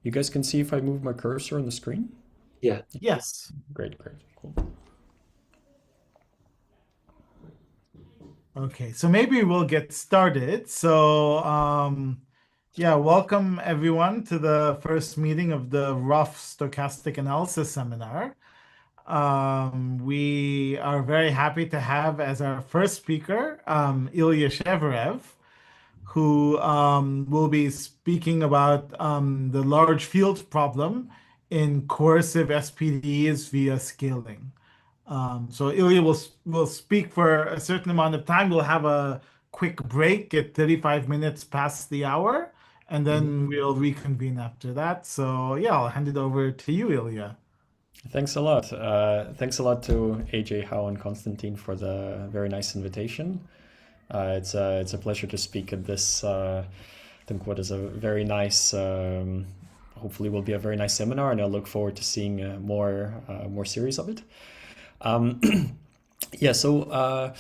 You guys can see if I move my cursor on the screen? Yeah. Yes. Great, great, cool. Okay, so maybe we'll get started. So, yeah, welcome everyone to the first meeting of the rough stochastic analysis seminar. We are very happy to have as our first speaker, Ilya Chevyrev, who will be speaking about the large field problem in coercive SPDEs via scaling. So Ilya will speak for a certain amount of time. We'll have a quick break at 35 minutes past the hour, and then we'll reconvene after that. So yeah, I'll hand it over to you, Ilya. Thanks a lot. Thanks a lot to AJ, Howe, and Konstantin for the very nice invitation. It's a pleasure to speak at this. I think what is a very nice. Hopefully, will be a very nice seminar, and I look forward to seeing more series of it. Yeah, so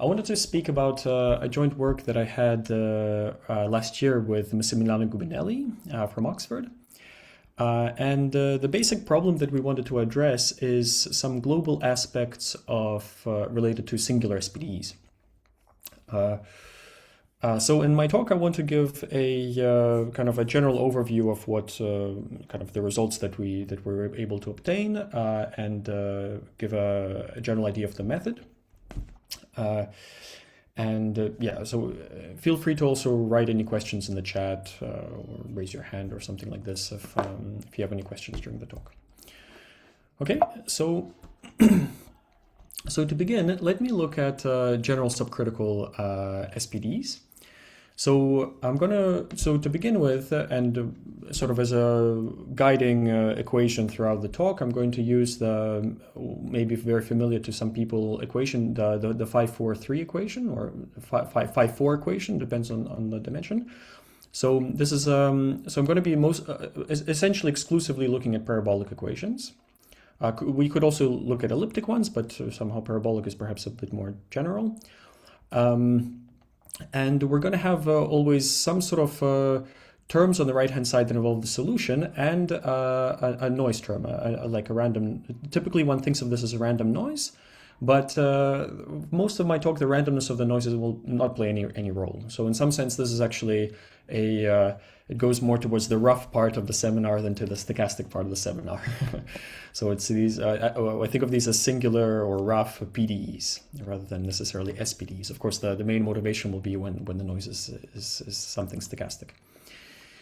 I wanted to speak about a joint work that I had last year with Massimiliano Gubinelli from Oxford. And the basic problem that we wanted to address is some global aspects of related to singular SPDEs. So in my talk, I want to give a kind of a general overview of what kind of the results that we were able to obtain, and give a general idea of the method. Yeah, so feel free to also write any questions in the chat, or raise your hand or something like this if you have any questions during the talk. Okay, so so to begin, let me look at general subcritical SPDs. So to begin with, and sort of as a guiding equation throughout the talk, I'm going to use the maybe very familiar to some people equation, the 5-4-3 equation, or 5-4 equation, depends on the dimension. So this is so I'm going to be essentially exclusively looking at parabolic equations. We could also look at elliptic ones, but somehow parabolic is perhaps a bit more general. And we're going to have always some sort of terms on the right-hand side that involve the solution, and a noise term, like a random. Typically, one thinks of this as a random noise, but most of my talk, the randomness of the noises will not play any role. So in some sense, this is actually it goes more towards the rough part of the seminar than to the stochastic part of the seminar. So it's these, I think of these as singular or rough PDEs rather than necessarily SPDEs. Of course, the main motivation will be when the noise is something stochastic.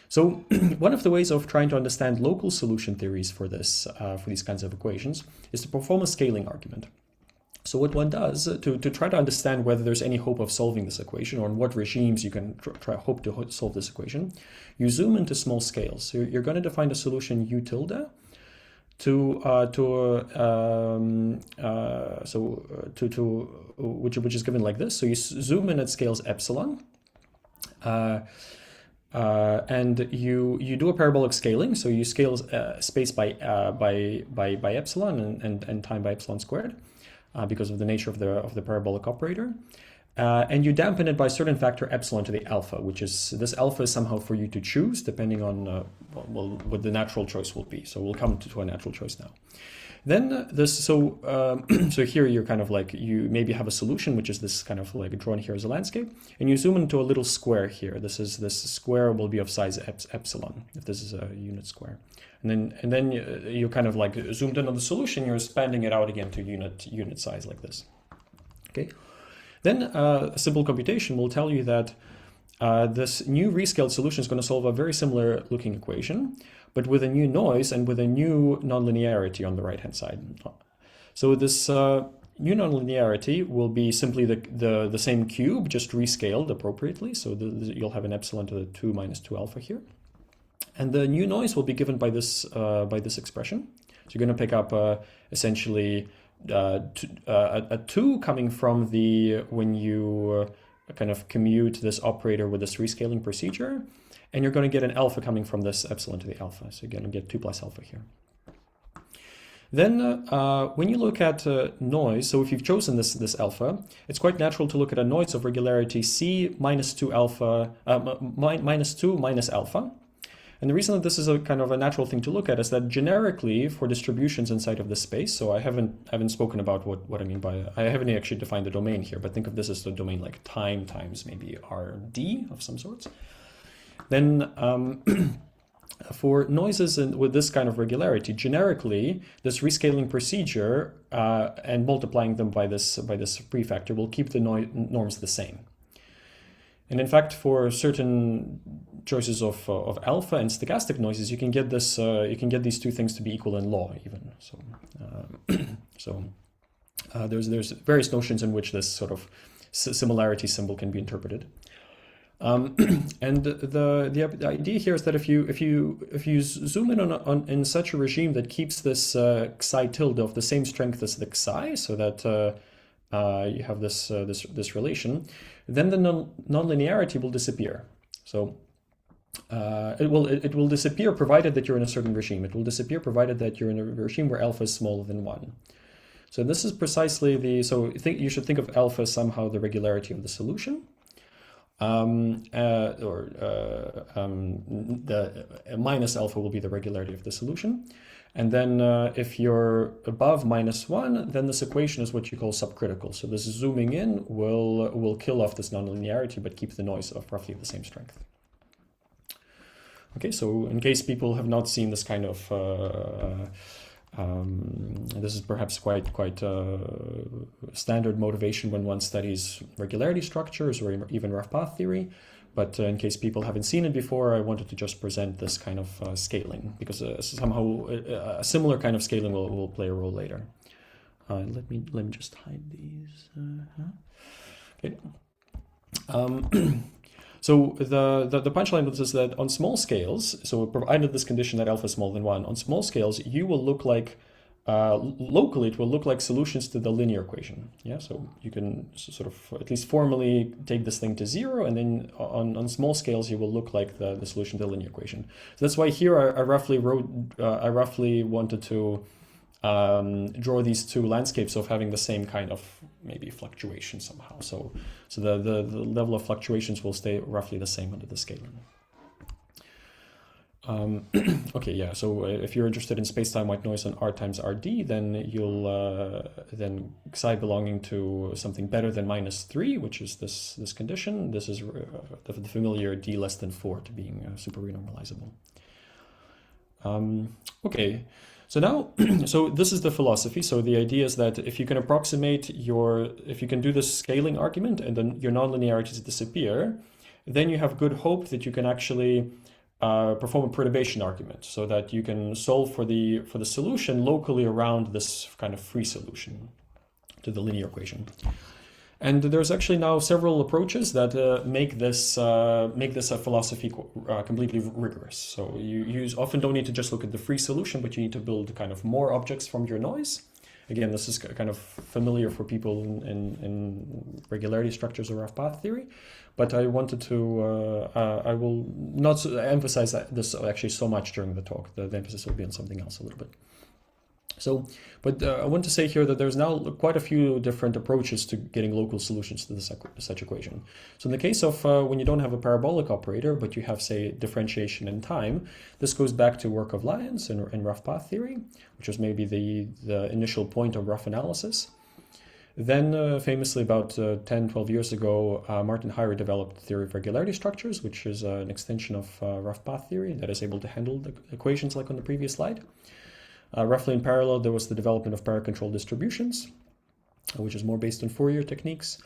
So one of the ways of trying to understand local solution theories for this, for these kinds of equations, is to perform a scaling argument. So what one does to try to understand whether there's any hope of solving this equation, or in what regimes you can hope to solve this equation, you zoom into small scales. So you're going to define a solution U tilde which is given like this. So you zoom in at scales epsilon, and you do a parabolic scaling. So you scale space by epsilon and time by epsilon squared. Because of the nature of the parabolic operator, and you dampen it by a certain factor epsilon to the alpha, which is this alpha is somehow for you to choose depending on what the natural choice will be. So we'll come to a natural choice now. Then so here you're kind of like, you maybe have a solution which is this kind of like drawn here as a landscape, and you zoom into a little square here. This square will be of size epsilon if this is a unit square. And then you kind of like zoomed in on the solution, you're expanding it out again to unit size like this. Okay. Then a simple computation will tell you that this new rescaled solution is going to solve a very similar looking equation, but with a new noise and with a new nonlinearity on the right hand side. So this new nonlinearity will be simply the same cube, just rescaled appropriately. So you'll have an epsilon to the 2 minus 2 alpha here. And the new noise will be given by this expression. So you're going to pick up essentially a 2 coming from when you kind of commute this operator with this rescaling procedure, and you're going to get an alpha coming from this epsilon to the alpha. So you're going to get 2 plus alpha here. Then when you look at noise, so if you've chosen this alpha, it's quite natural to look at a noise of regularity C minus 2 alpha, minus 2 minus alpha. And the reason that this is a kind of a natural thing to look at is that generically for distributions inside of the space, so I haven't spoken about what I mean by, I haven't actually defined the domain here, but think of this as the domain like time times maybe RD of some sorts. Then for noises with this kind of regularity, generically, this rescaling procedure and multiplying them by this prefactor will keep the norms the same. And in fact, for certain choices of alpha and stochastic noises, you can get this. You can get these two things to be equal in law, even. So, there's various notions in which this sort of similarity symbol can be interpreted. And the idea here is that if you zoom in on in such a regime that keeps this psi tilde of the same strength as the psi, so that you have this relation, then the nonlinearity will disappear. So it will disappear provided that you're in a certain regime. It will disappear provided that you're in a regime where alpha is smaller than 1. So this is precisely you should think of alpha as somehow the regularity of the solution. The minus alpha will be the regularity of the solution. And then if you're above -1, then this equation is what you call subcritical. So this zooming in will kill off this nonlinearity, but keep the noise of roughly the same strength. Okay, so in case people have not seen this kind of, this is perhaps quite standard motivation when one studies regularity structures or even rough path theory. But in case people haven't seen it before, I wanted to just present this kind of scaling, because somehow a similar kind of scaling will play a role later. Let me just hide these. Okay. So the punchline of this is that on small scales, so provided this condition that alpha is smaller than 1, on small scales you will look like locally it will look like solutions to the linear equation. Yeah, so you can sort of at least formally take this thing to 0, and then on small scales you will look like the solution to the linear equation. So that's why here I roughly wanted to draw these two landscapes of having the same kind of maybe fluctuation somehow. So the level of fluctuations will stay roughly the same under the scaling. Okay, yeah. So if you're interested in space-time white noise on R times RD, then you'll then psi belonging to something better than -3, which is this condition. This is the familiar D less than 4 to being super renormalizable. Okay. So now, so this is the philosophy. So the idea is that if you can if you can do this scaling argument and then your nonlinearities disappear, then you have good hope that you can actually perform a perturbation argument, so that you can solve for the solution locally around this kind of free solution to the linear equation. And there's actually now several approaches that make this a philosophy completely rigorous. So you often don't need to just look at the free solution, but you need to build kind of more objects from your noise. Again, this is kind of familiar for people in regularity structures or rough path theory, but I wanted to, I will not emphasize this actually so much during the talk. The emphasis will be on something else a little bit. So, but I want to say here that there's now quite a few different approaches to getting local solutions to such equation. So in the case of when you don't have a parabolic operator, but you have, say, differentiation in time, this goes back to work of Lyons in rough path theory, which was maybe the initial point of rough analysis. Then famously about 10, 12 years ago, Martin Heyer developed the theory of regularity structures, which is an extension of rough path theory that is able to handle the equations like on the previous slide. Roughly in parallel, there was the development of paracontrol distributions, which is more based on Fourier techniques.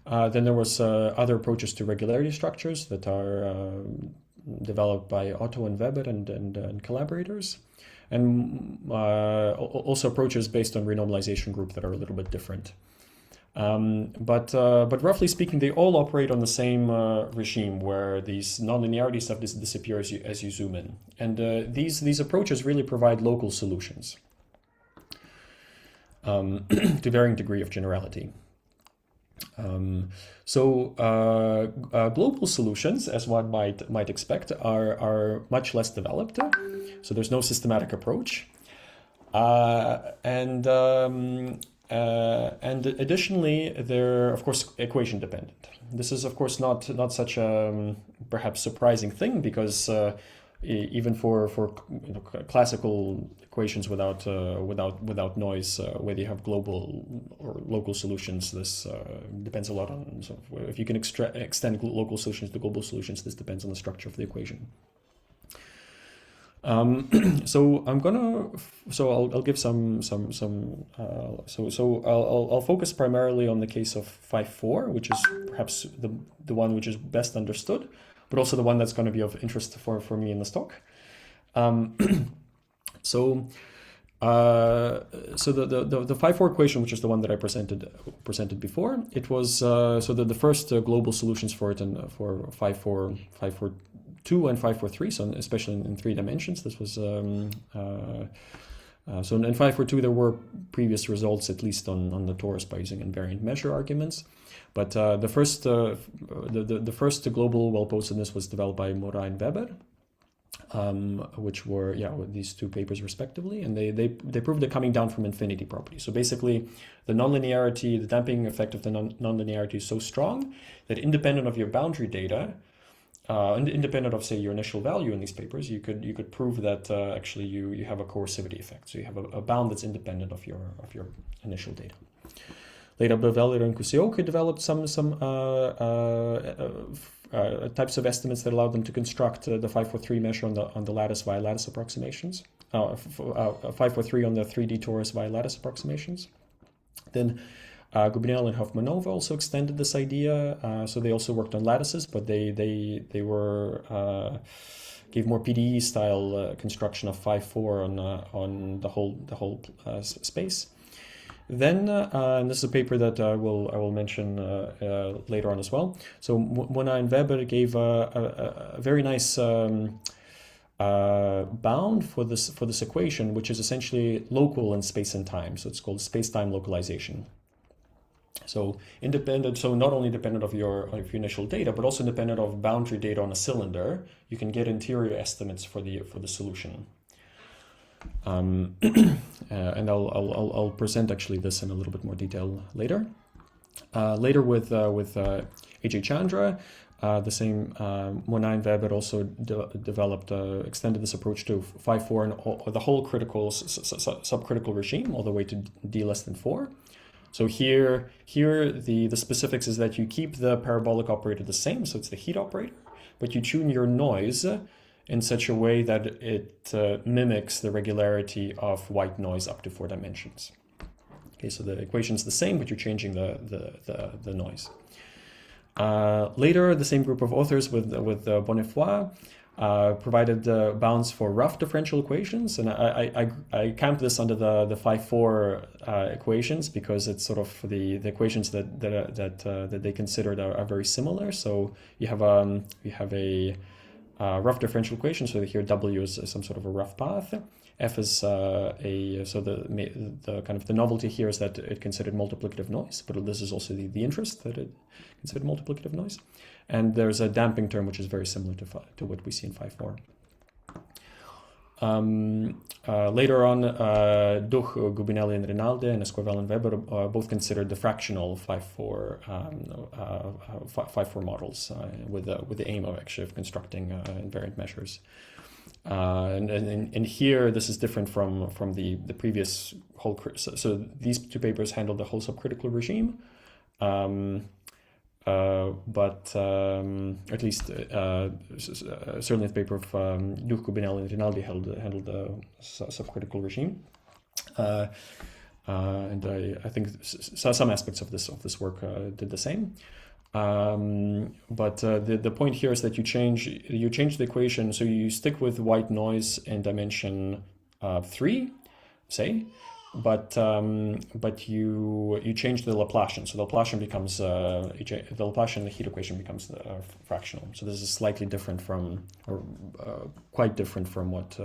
Then there was other approaches to regularity structures that are developed by Otto and Weber and collaborators, and also approaches based on renormalization group that are a little bit different. But roughly speaking, they all operate on the same regime where these nonlinearity stuff disappear as you zoom in. And these approaches really provide local solutions to varying degree of generality. Global solutions, as one might expect, are much less developed. So there's no systematic approach. And additionally, they're of course equation dependent. This is of course not such a perhaps surprising thing, because even for classical equations without noise, whether you have global or local solutions, this depends a lot on. So if you can extend local solutions to global solutions, this depends on the structure of the equation. So I'll give I'll focus primarily on the case of 5.4, which is perhaps the one which is best understood, but also the one that's going to be of interest for me in this talk. So the 5.4 equation, which is the one that I presented before, it was so the first global solutions for it and for 5.4 2 and 5.4.3, so especially in 3 dimensions. This was so in 5.4.2 there were previous results, at least on the torus, by using invariant measure arguments. But the first global well-postedness was developed by Mora and Weber, which were with these 2 papers respectively, and they proved the coming down from infinity property. So basically, the nonlinearity, the damping effect of the nonlinearity is so strong that independent of your boundary data, independent of, say, your initial value in these papers, you could prove that actually you have a coercivity effect. So you have a bound that's independent of your initial data. Later, Beveller and Kusioka developed some types of estimates that allowed them to construct the 5.4.3 measure on the lattice via lattice approximations. 5.4.3 on the 3D torus via lattice approximations. Then Gubinelli and Hoffmanova also extended this idea. So they also worked on lattices, but they gave more PDE style construction of 5.4 on the whole space. Then, and this is a paper that I will mention later on as well. So Mona and Weber gave a very nice bound for this equation, which is essentially local in space and time. So it's called space-time localization. So not only dependent of your initial data, but also independent of boundary data on a cylinder, you can get interior estimates for the solution. And I'll present actually this in a little bit more detail later. Later with A.J. Chandra, the same Mona and Weber also developed extended this approach to 5.4 and the whole critical subcritical regime all the way to d less than 4. So here the specifics is that you keep the parabolic operator the same, so it's the heat operator, but you tune your noise in such a way that it mimics the regularity of white noise up to 4 dimensions. Okay, so the equation is the same, but you're changing the noise. Later, the same group of authors with Bonnefoy provided bounds for rough differential equations, and I camped this under the 5.4 equations because it's sort of the equations that they considered are very similar. So you have a rough differential equation. So here W is some sort of a rough path. F is so the kind of the novelty here is that it considered multiplicative noise, but this is also the interest that it considered multiplicative noise. And there's a damping term which is very similar to what we see in 5.4. Later on, Duch, Gubinelli, and Rinaldi, and Esquivel and Weber both considered the fractional 5.4 models with the aim of actually constructing invariant measures. And here, this is different from the previous whole. So these 2 papers handled the whole subcritical regime. But at least certainly the paper of Duch, Gubinelli, and Rinaldi handled the subcritical regime, and I think some aspects of this work did the same. But the point here is that you change the equation, so you stick with white noise in dimension 3, say. But you change the Laplacian, so the Laplacian becomes the Laplacian, the heat equation becomes fractional. So this is slightly different from, or quite different from what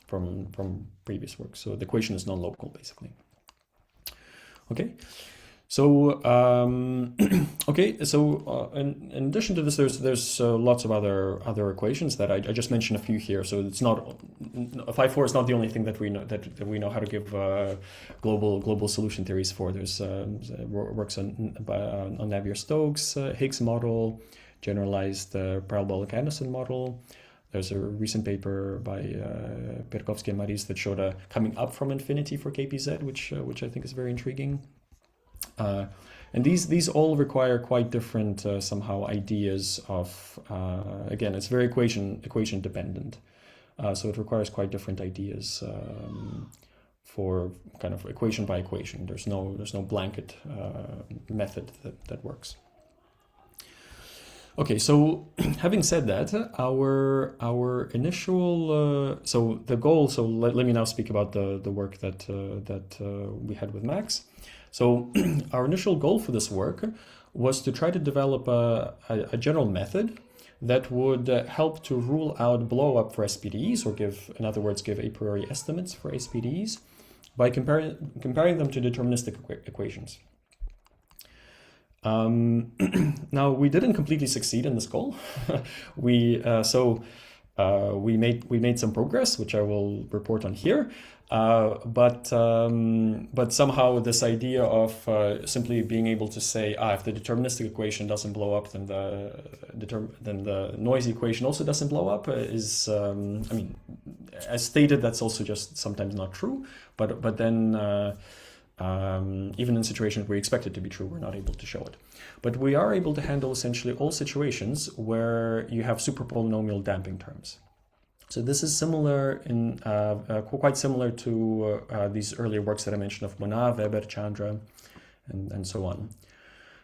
from previous work. So the equation is non-local basically. Okay. So okay, so in addition to this, there's lots of other equations that I just mentioned a few here. So it's not 5.4 is not the only thing that we know how to give global solution theories for. There's works on Navier-Stokes Higgs model, generalized parabolic Anderson model. There's a recent paper by Perkovsky and Maris that showed a coming up from infinity for KPZ, which I think is very intriguing. And these all require quite different somehow ideas of, again, it's very equation dependent. So it requires quite different ideas for kind of equation by equation. There's no blanket method that works. Okay, so having said that, our initial so the goal. So let me now speak about the work that we had with Max. So our initial goal for this work was to try to develop a general method that would help to rule out blow-up for SPDEs, or in other words, give a priori estimates for SPDEs by comparing them to deterministic equations. Now, we didn't completely succeed in this goal. we made some progress, which I will report on here. But somehow this idea of simply being able to say, if the deterministic equation doesn't blow up, then the noisy equation also doesn't blow up is, I mean, as stated, that's also just sometimes not true. But then even in situations where we expect it to be true, we're not able to show it. But we are able to handle essentially all situations where you have superpolynomial damping terms. So this is similar in quite similar to these earlier works that I mentioned of Monod, Weber, Chandra, and so on.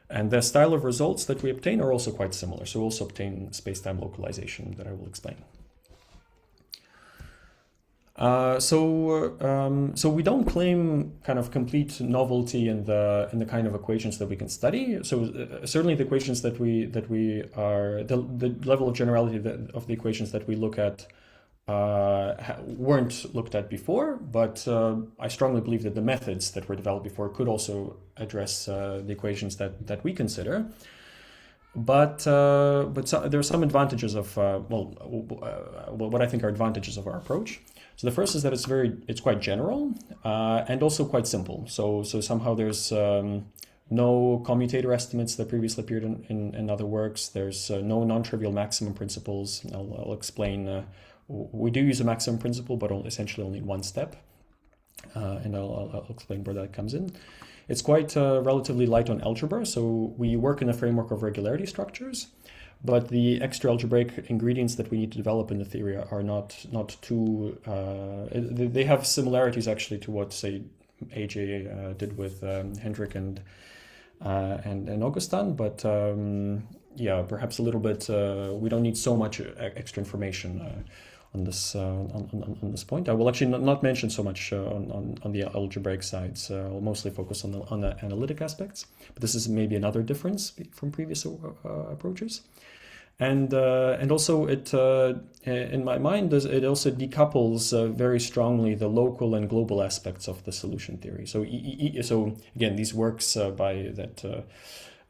And the style of results that we obtain are also quite similar. So we also obtain space-time localization that I will explain. So we don't claim kind of complete novelty in the kind of equations that we can study. So certainly the equations that we are the level of generality of the equations that we look at weren't looked at before, but I strongly believe that the methods that were developed before could also address the equations that we consider. But there are some advantages of what I think are advantages of our approach. So the first is that it's quite general and also quite simple. So somehow there's no commutator estimates that previously appeared in other works. There's no non-trivial maximum principles. I'll explain. We do use a maximum principle, but essentially only one step, and I'll explain where that comes in. It's quite relatively light on algebra, so we work in a framework of regularity structures, but the extra algebraic ingredients that we need to develop in the theory are not too. They have similarities actually to what, say, AJ did with Hendrik and Augustin, but yeah, perhaps a little bit. We don't need so much extra information on this point. I will actually not mention so much on the algebraic sides. I'll mostly focus on the analytic aspects. But this is maybe another difference from previous approaches. And also it, in my mind, it also decouples very strongly the local and global aspects of the solution theory. So again, these works that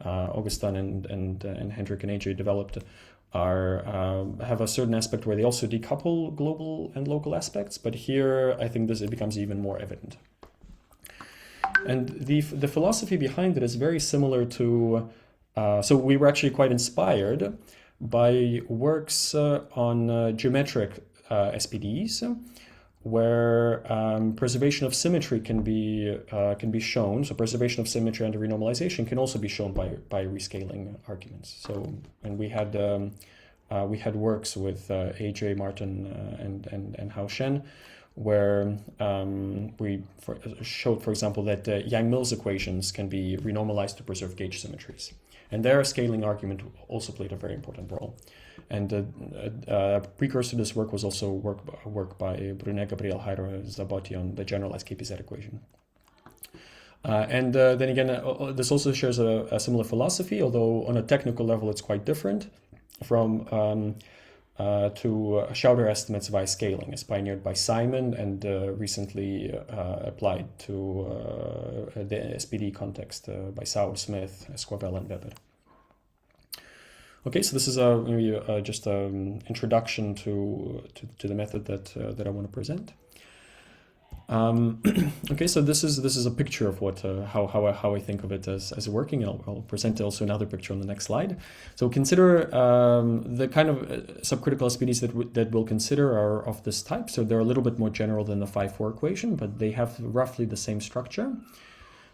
Augustin and Hendrik and AJ developed have a certain aspect where they also decouple global and local aspects, but here I think it becomes even more evident. And the philosophy behind it is very similar to, so we were actually quite inspired by works on geometric SPDEs, where preservation of symmetry can be shown. So preservation of symmetry under renormalization can also be shown by rescaling arguments. So, and we had works with AJ, Martin, and Hao Shen, where we showed, for example, that Yang-Mills equations can be renormalized to preserve gauge symmetries, and their scaling argument also played a very important role. And a precursor to this work was also work by Brunet, Gabriel, Jairo, Zabotti on the generalized KPZ equation. And then again, this also shares a similar philosophy, although on a technical level it's quite different from to Schauder estimates via scaling, as pioneered by Simon and recently applied to the SPD context by Sauer, Smith, Esquivel, and Weber. Okay, so this is maybe just an introduction to the method that I want to present. Okay, so this is a picture of what how I think of it as working, and I'll present also another picture on the next slide. So consider the kind of subcritical SPDs that we'll consider are of this type. So they're a little bit more general than the 5-4 equation, but they have roughly the same structure.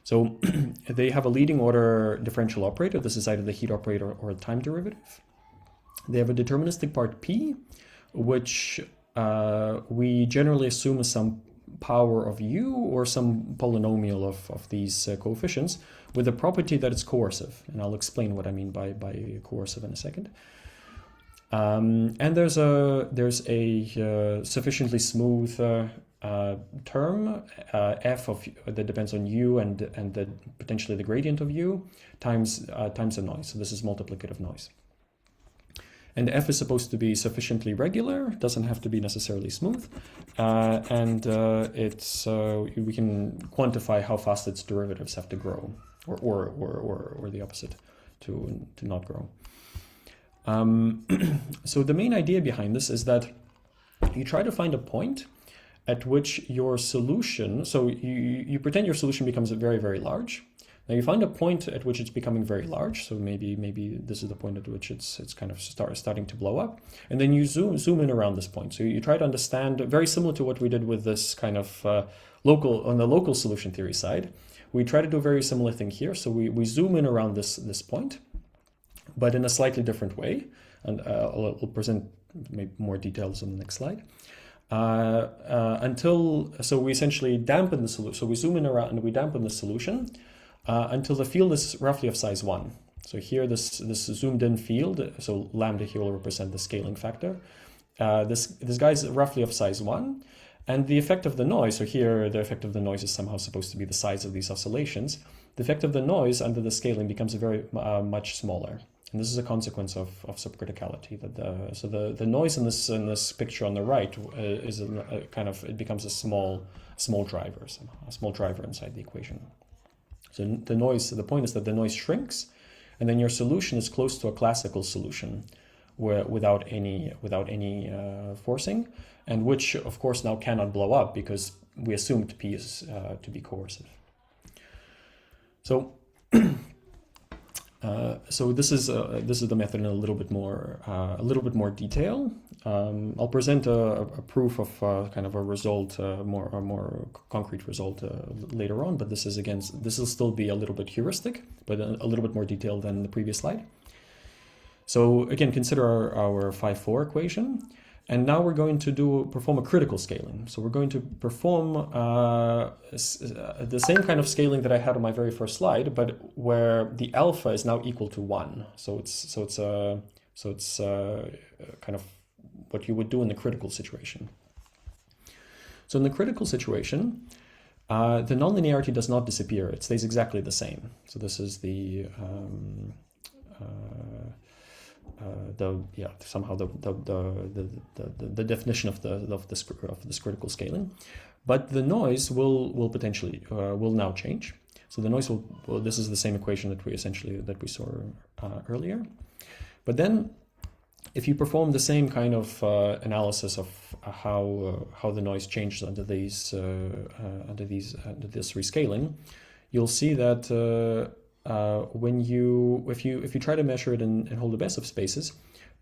So they have a leading order differential operator. This is either the heat operator or a time derivative. They have a deterministic part P, which we generally assume is some power of u or some polynomial of these coefficients with the property that it's coercive. And I'll explain what I mean by coercive in a second. And there's a sufficiently smooth term f of that depends on u and potentially the gradient of u times the noise. So this is multiplicative noise. And f is supposed to be sufficiently regular, doesn't have to be necessarily smooth, and we can quantify how fast its derivatives have to grow, or the opposite, to not grow. So the main idea behind this is that you try to find a point at which your solution, so you pretend your solution becomes very, very large. Now you find a point at which it's becoming very large, so maybe this is the point at which it's kind of starting to blow up, and then you zoom in around this point. So you try to understand, very similar to what we did with this kind of on the local solution theory side. We try to do a very similar thing here. So we zoom in around this point, but in a slightly different way, and I'll present maybe more details on the next slide. So we essentially dampen the solution. So we zoom in around and we dampen the solution until the field is roughly of size 1. So here, this zoomed in field, so lambda here will represent the scaling factor. This guy is roughly of size 1. And the effect of the noise, so here the effect of the noise is somehow supposed to be the size of these oscillations. The effect of the noise under the scaling becomes very much smaller. And this is a consequence of subcriticality. So the noise in this picture on the right is it becomes a small driver somehow, a small driver inside the equation. So the point is that the noise shrinks, and then your solution is close to a classical solution, without any forcing, and which of course now cannot blow up because we assumed P is to be coercive. So. So this is the method in a little bit more detail. I'll present a proof of kind of a result, a more concrete result later on. But this will still be a little bit heuristic, but a little bit more detailed than the previous slide. So again, consider our 5-4 equation. And now we're going to perform a critical scaling. So we're going to perform the same kind of scaling that I had on my very first slide, but where the alpha is now equal to 1. So it's kind of what you would do in the critical situation. So in the critical situation, the nonlinearity does not disappear. It stays exactly the same. So this is the definition of this critical scaling, but the noise will potentially now change. So the noise will this is the same equation that we saw earlier, but then if you perform the same kind of analysis of how the noise changes under this rescaling, you'll see that if you try to measure it in Holder-Bessev spaces,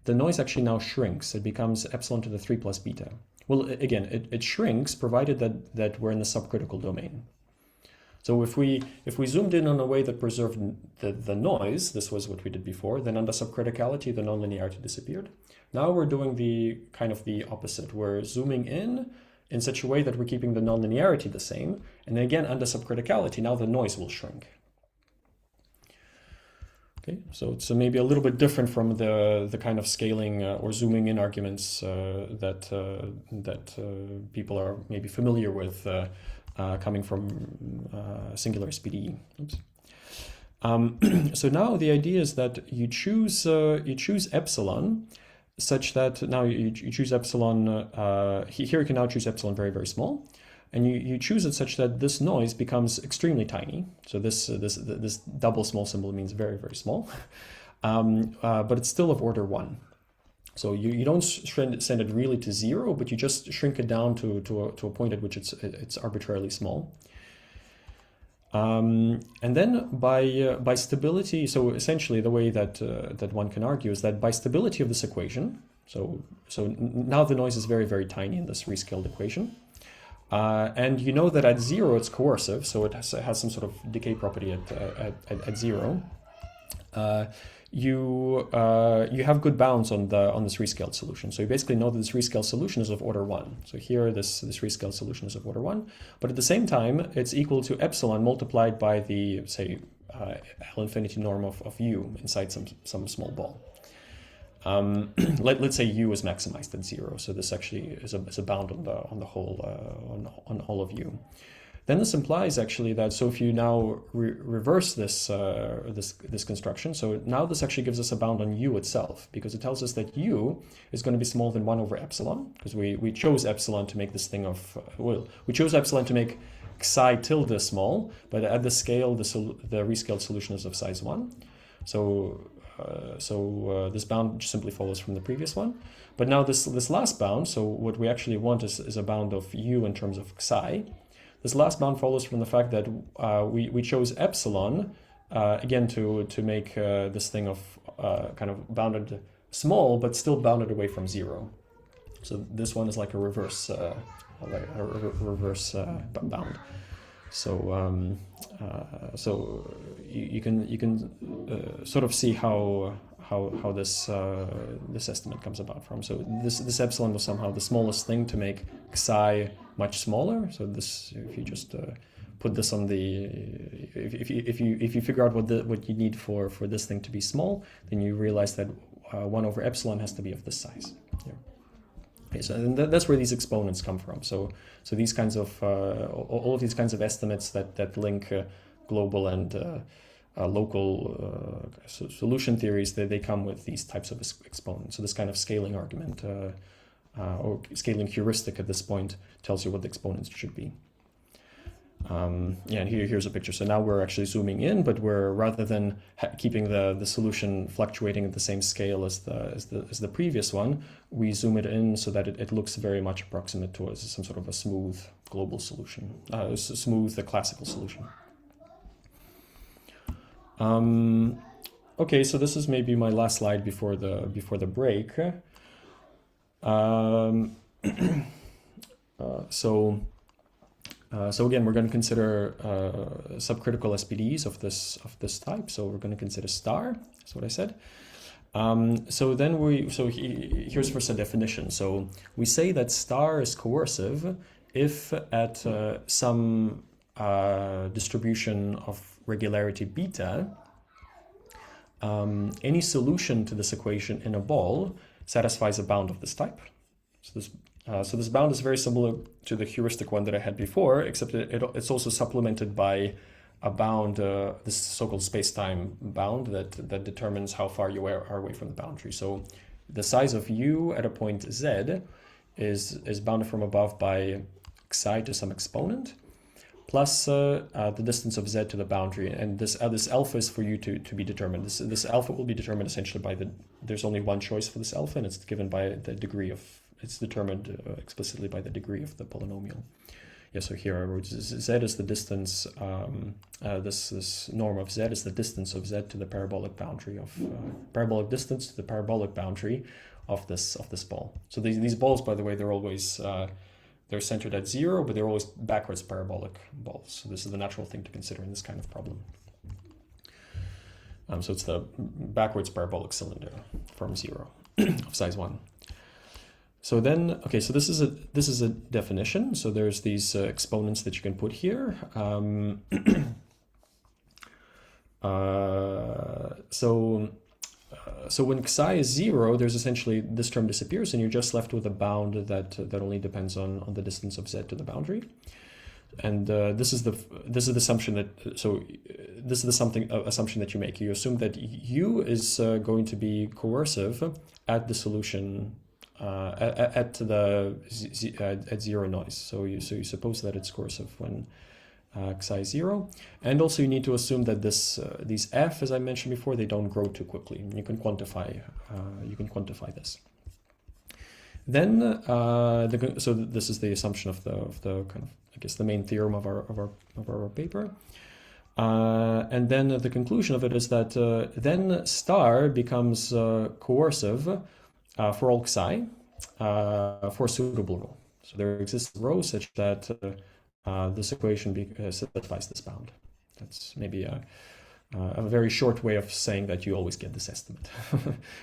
the noise actually now shrinks. It becomes epsilon to the 3 plus beta. Well, again, it shrinks provided that we're in the subcritical domain. So if we zoomed in on a way that preserved the noise, this was what we did before, then under subcriticality, the nonlinearity disappeared. Now we're doing the opposite. We're zooming in such a way that we're keeping the nonlinearity the same. And again, under subcriticality, now the noise will shrink. Okay, so it's maybe a little bit different from the kind of scaling or zooming in arguments that people are maybe familiar with coming from singular SPDE. Oops. So now the idea is that you choose epsilon such that now you choose epsilon. Here you can now choose epsilon very, very small. And you choose it such that this noise becomes extremely tiny. So this double small symbol means very, very small, but it's still of order 1. So you don't send it really to 0, but you just shrink it down to a point at which it's arbitrarily small. And then by stability, so essentially the way that that one can argue is that by stability of this equation, so now the noise is very, very tiny in this rescaled equation. And you know that at 0 it's coercive, so it has some sort of decay property at 0. You have good bounds on this rescaled solution. So you basically know that this rescaled solution is of order 1. So here this rescaled solution is of order 1, but at the same time it's equal to epsilon multiplied by the, say, L infinity norm of u inside some small ball. Let's say u is maximized at 0, so this actually is a bound on the whole on all of u. Then this implies actually that, so if you now reverse this this construction, so now this actually gives us a bound on u itself, because it tells us that u is going to be smaller than 1 over epsilon, because we chose epsilon to make this thing of, well, we chose epsilon to make psi tilde small, but at the scale, the rescaled solution is of size 1. So this bound simply follows from the previous one. But now this last bound, so what we actually want is a bound of u in terms of psi. This last bound follows from the fact that we chose epsilon, again, to make this thing of kind of bounded small, but still bounded away from 0. So this one is like a reverse, bound. So you can sort of see how this this estimate comes about from. So this epsilon was somehow the smallest thing to make psi much smaller. So this, if you just put this on the, if you figure out what you need for this thing to be small, then you realize that 1 over epsilon has to be of this size. Here. Okay, so and that's where these exponents come from. So these kinds of all of these kinds of estimates that link global and local solution theories, they come with these types of exponents. So this kind of scaling argument or scaling heuristic at this point tells you what the exponents should be. Yeah, and here's a picture. So now we're actually zooming in, but we're, rather than keeping the solution fluctuating at the same scale as the previous one, we zoom it in so that it looks very much approximate to some sort of a smooth global solution, smooth classical solution. Okay, so this is maybe my last slide before the break. So again, we're going to consider subcritical SPDEs of this type. So we're going to consider star. That's what I said. Here's first a definition. So we say that star is coercive if at some distribution of regularity beta, any solution to this equation in a ball satisfies a bound of this type. So this bound is very similar to the heuristic one that I had before, except it's also supplemented by a bound, this so-called space-time bound that determines how far you are away from the boundary. So the size of u at a point z is bounded from above by psi to some exponent, plus the distance of z to the boundary. And this alpha is for you to be determined. This alpha will be determined essentially by there's only one choice for this alpha, and it's given by the degree of, it's determined explicitly by the degree of the polynomial. Yeah, so here I wrote z is the distance, this norm of z is the distance of z to the parabolic boundary of, parabolic distance to the parabolic boundary of this ball. So these balls, by the way, they're always, they're centered at 0, but they're always backwards parabolic balls. So this is the natural thing to consider in this kind of problem. So it's the backwards parabolic cylinder from 0 of size 1. So then, okay, so this is a definition. So there's these exponents that you can put here. So when psi is 0, there's essentially this term disappears, and you're just left with a bound that only depends on the distance of z to the boundary. And this is the assumption that, so this is the assumption that you make. You assume that u is going to be coercive at the solution at 0 noise. So you suppose that it's coercive when psi is 0, and also you need to assume that these f, as I mentioned before, they don't grow too quickly. You can quantify this. Then so this is the assumption of the kind of, I guess, the main theorem of our paper. And then the conclusion of it is that then star becomes coercive for all psi for a suitable rho. So there exists a rho such that this equation satisfies this bound. That's maybe a very short way of saying that you always get this estimate.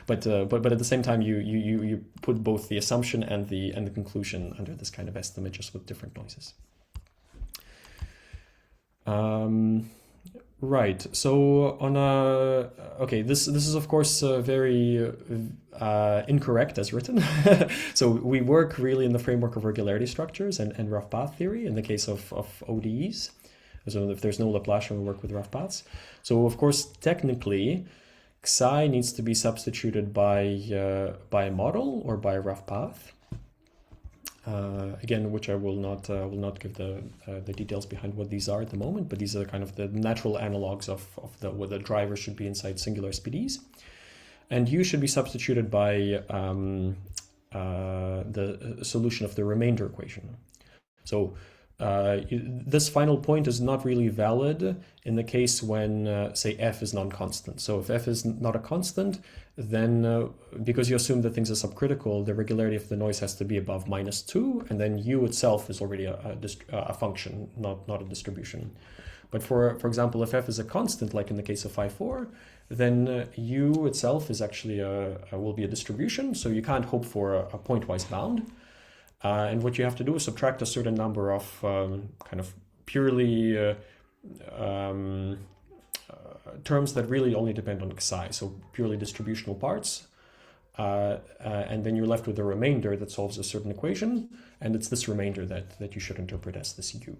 but at the same time, you put both the assumption and the conclusion under this kind of estimate, just with different noises. Right. So on okay, this is of course very incorrect as written. So we work really in the framework of regularity structures and rough path theory in the case of ODEs. So if there's no Laplacian, we work with rough paths. So of course, technically, psi needs to be substituted by a model or by a rough path. Again, which I will not give the details behind what these are at the moment, but these are kind of the natural analogs of what the driver should be inside singular SPDEs. And U should be substituted by the solution of the remainder equation. So this final point is not really valid in the case when, say, f is non-constant. So if f is not a constant, then because you assume that things are subcritical, the regularity of the noise has to be above -2, and then u itself is already a function, not a distribution. But for example, if f is a constant, like in the case of phi4, then u itself is actually will be a distribution, so you can't hope for a pointwise bound. And what you have to do is subtract a certain number of kind of purely terms that really only depend on psi, so purely distributional parts. And then you're left with a remainder that solves a certain equation, and it's this remainder that you should interpret as this u.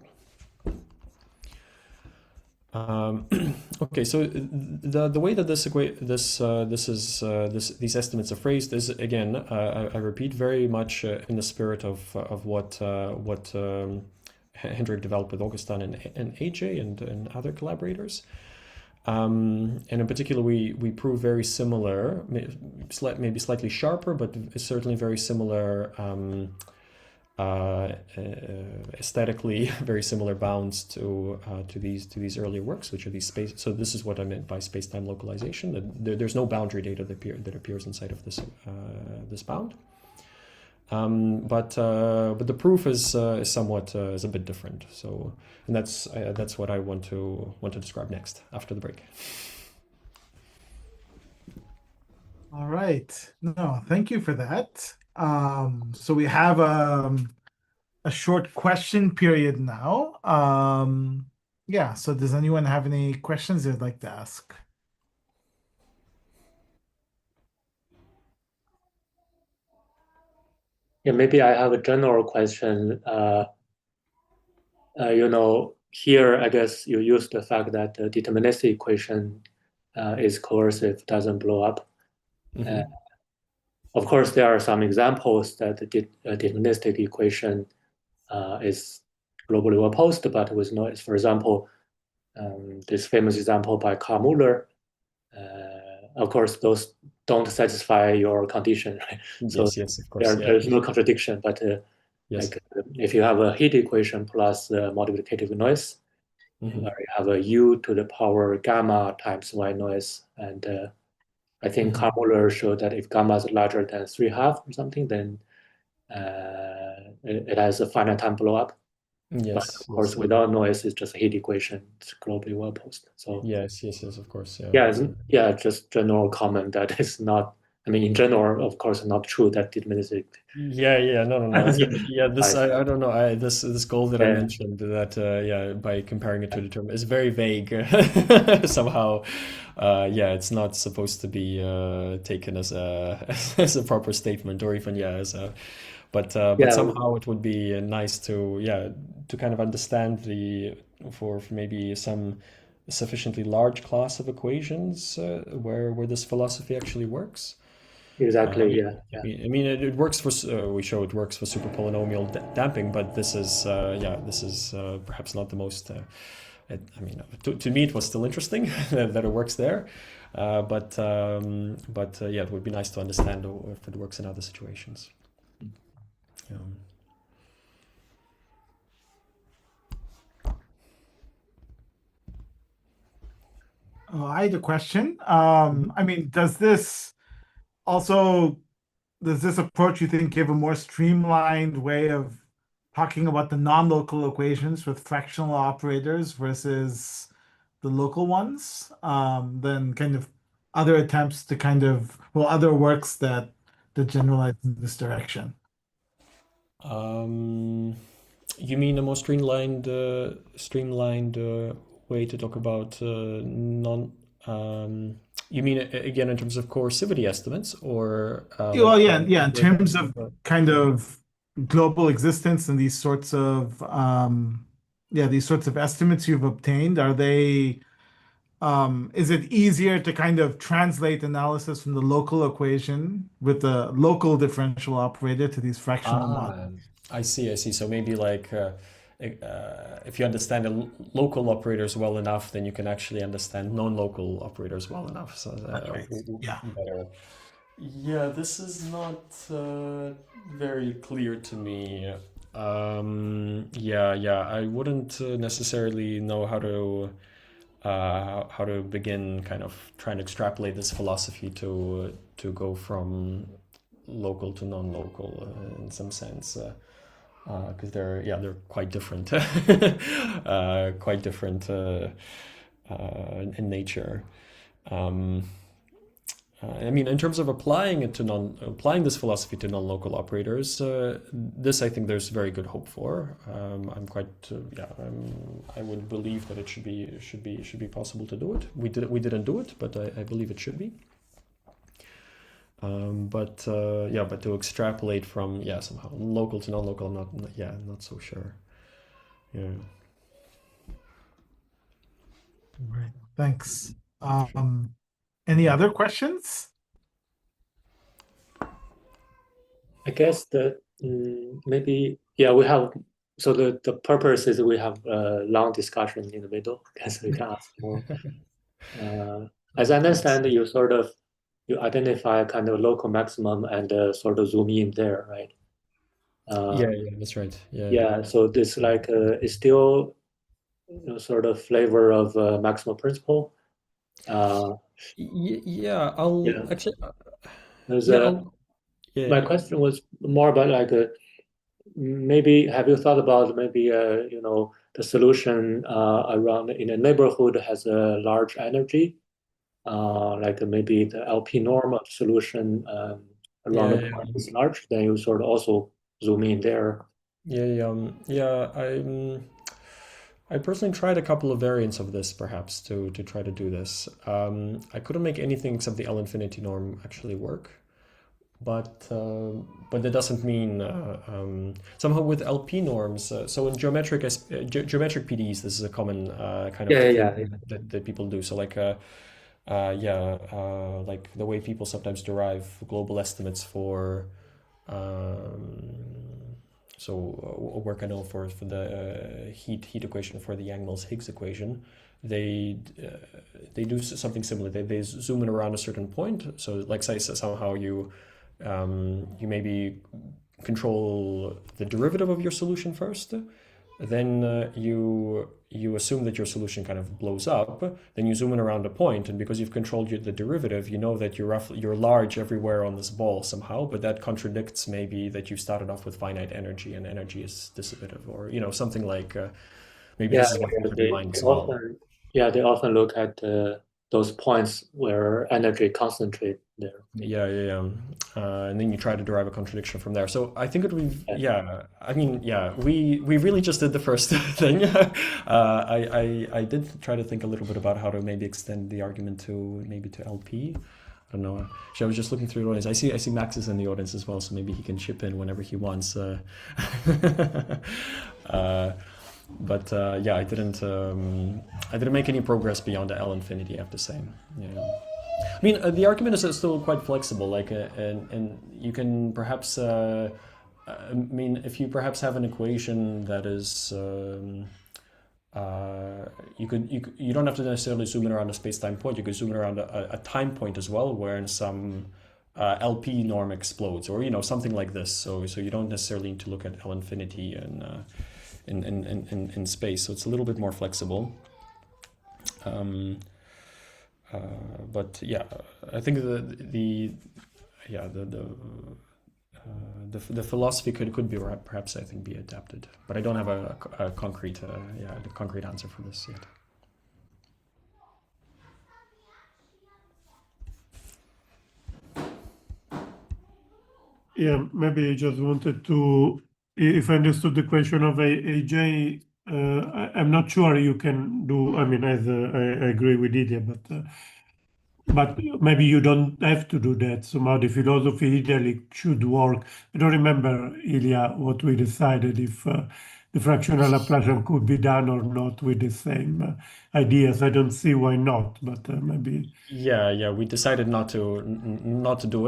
Okay, so the way that these estimates are phrased is, again, I repeat, very much in the spirit of what Hendrik developed with Augustin and AJ and other collaborators. And in particular, we prove very similar, maybe slightly sharper, but certainly very similar, aesthetically very similar bounds to these earlier works, which are these space. So this is what I meant by space-time localization. There's no boundary data that appears inside of this this bound. But the proof is somewhat is a bit different. So, and that's what I want to describe next after the break. All right. No, thank you for that. So we have a short question period now. Yeah, so does anyone have any questions they'd like to ask? Yeah, maybe I have a general question. Here, I guess you use the fact that the deterministic equation is coercive, doesn't blow up. Mm-hmm. Of course, there are some examples that the deterministic equation is globally opposed, but with noise. For example, this famous example by Karl Muller. Of course, those don't satisfy your condition, right? So yes, of course. There's no contradiction. But yes. like if you have a heat equation plus multiplicative noise, Mm-hmm. where you have a u to the power gamma times y noise, and I think Mm-hmm. Karl Muller showed that if gamma is larger than 3/2 or something, then it has a finite time blow up. Yes. But of course, without noise, it's just a heat equation. It's globally well opposed. So yes, of course. Yeah, just general comment that it's not. I mean, in general, of course, not true that deterministic. No. This I don't know. This goal that I Yeah. mentioned that by comparing it to the term is very vague somehow. It's not supposed to be taken as a proper statement or even as a. But somehow it would be nice to kind of understand for maybe some sufficiently large class of equations where this philosophy actually works. Exactly. I mean, it works for we show it works for super polynomial damping, but this is perhaps not the most. To me, it was still interesting that it works there, but it would be nice to understand if it works in other situations. Yeah. Oh, I had a question. I mean, also does this approach you think give a more streamlined way of talking about the non-local equations with fractional operators versus the local ones, than kind of other attempts to other works that generalize in this direction? Um, you mean a more streamlined way to talk about non? Um, you mean again in terms of coercivity estimates, or Well, like yeah, how? yeah, in terms of kind of global existence and these sorts of estimates you've obtained, is it easier to kind of translate analysis from the local equation with the local differential operator to these fractional models? Ah, I see, I see. So maybe like if you understand the local operators well enough, then you can actually understand non-local operators well enough. So That's right. Yeah. better. Yeah, this is not very clear to me. Yeah, I wouldn't necessarily know how to begin kind of trying to extrapolate this philosophy to go from local to non-local in some sense. Because they're quite different, quite different in nature. Um, I mean, in terms of applying this philosophy to non-local operators, this I think there's very good hope for. I'm quite I would believe that it should be possible to do it. We didn't do it, but I believe it should be. But to extrapolate from somehow local to non-local, not so sure. Yeah. Right. Thanks. Any other questions? I guess that maybe we have. So the purpose is we have a long discussion in the middle. Guess we can ask more. As I understand, you identify a kind of local maximum and sort of zoom in there, right? Yeah, Um, yeah, that's right. Yeah. yeah. So this like is still sort of flavor of maximal principle. Uh, Yeah, I'll yeah. actually, There's yeah, a I'll, yeah. My question was more about like maybe have you thought about maybe the solution around in a neighborhood has a large energy, like maybe the LP norm of solution around Yeah, the yeah, point is large, then you sort of also zoom in there. yeah. I personally tried a couple of variants of this, perhaps, to try to do this. I couldn't make anything except the L infinity norm actually work. But that doesn't mean somehow with LP norms. So in geometric PDEs, this is a common kind of Yeah, thing yeah, that people do. So like the way people sometimes derive global estimates for a work I know for the heat equation for the Yang-Mills-Higgs equation, they do something similar. They zoom in around a certain point. So like say somehow you maybe control the derivative of your solution first, then you assume that your solution kind of blows up. Then you zoom in around a point, and because you've controlled the derivative, you know that you're large everywhere on this ball somehow. But that contradicts maybe that you started off with finite energy and energy is dissipative, or something like maybe yeah. this is what you have in mind They as well. often look at those points where energy concentrate there. Yeah. And then you try to derive a contradiction from there. So I think Yeah. I mean, we really just did the first thing. I did try to think a little bit about how to maybe extend the argument to maybe to LP. I don't know. Actually, I was just looking through the audience. I see Max is in the audience as well, so maybe he can chip in whenever he wants. Uh, I didn't make any progress beyond the L infinity, I have to say. Yeah. I mean, the argument is still quite flexible. Like, and you can perhaps, I mean, if you perhaps have an equation that is, you don't have to necessarily zoom in around a space-time point. You could zoom in around a time point as well, where in some LP norm explodes, or something like this. So you don't necessarily need to look at L infinity in space. So it's a little bit more flexible. But yeah, I think the philosophy could be perhaps, I think, be adapted, but I don't have a concrete the concrete answer for this yet. Yeah, maybe I just wanted to, if I understood the question of AJ, I'm not sure you can do. I mean, I agree with Ilya, but maybe you don't have to do that. Somehow the philosophy ideally should work. I don't remember, Ilya, what we decided, if the fractional Laplacian could be done or not with the same ideas. I don't see why not, but maybe Yeah, we decided not to do it. not to do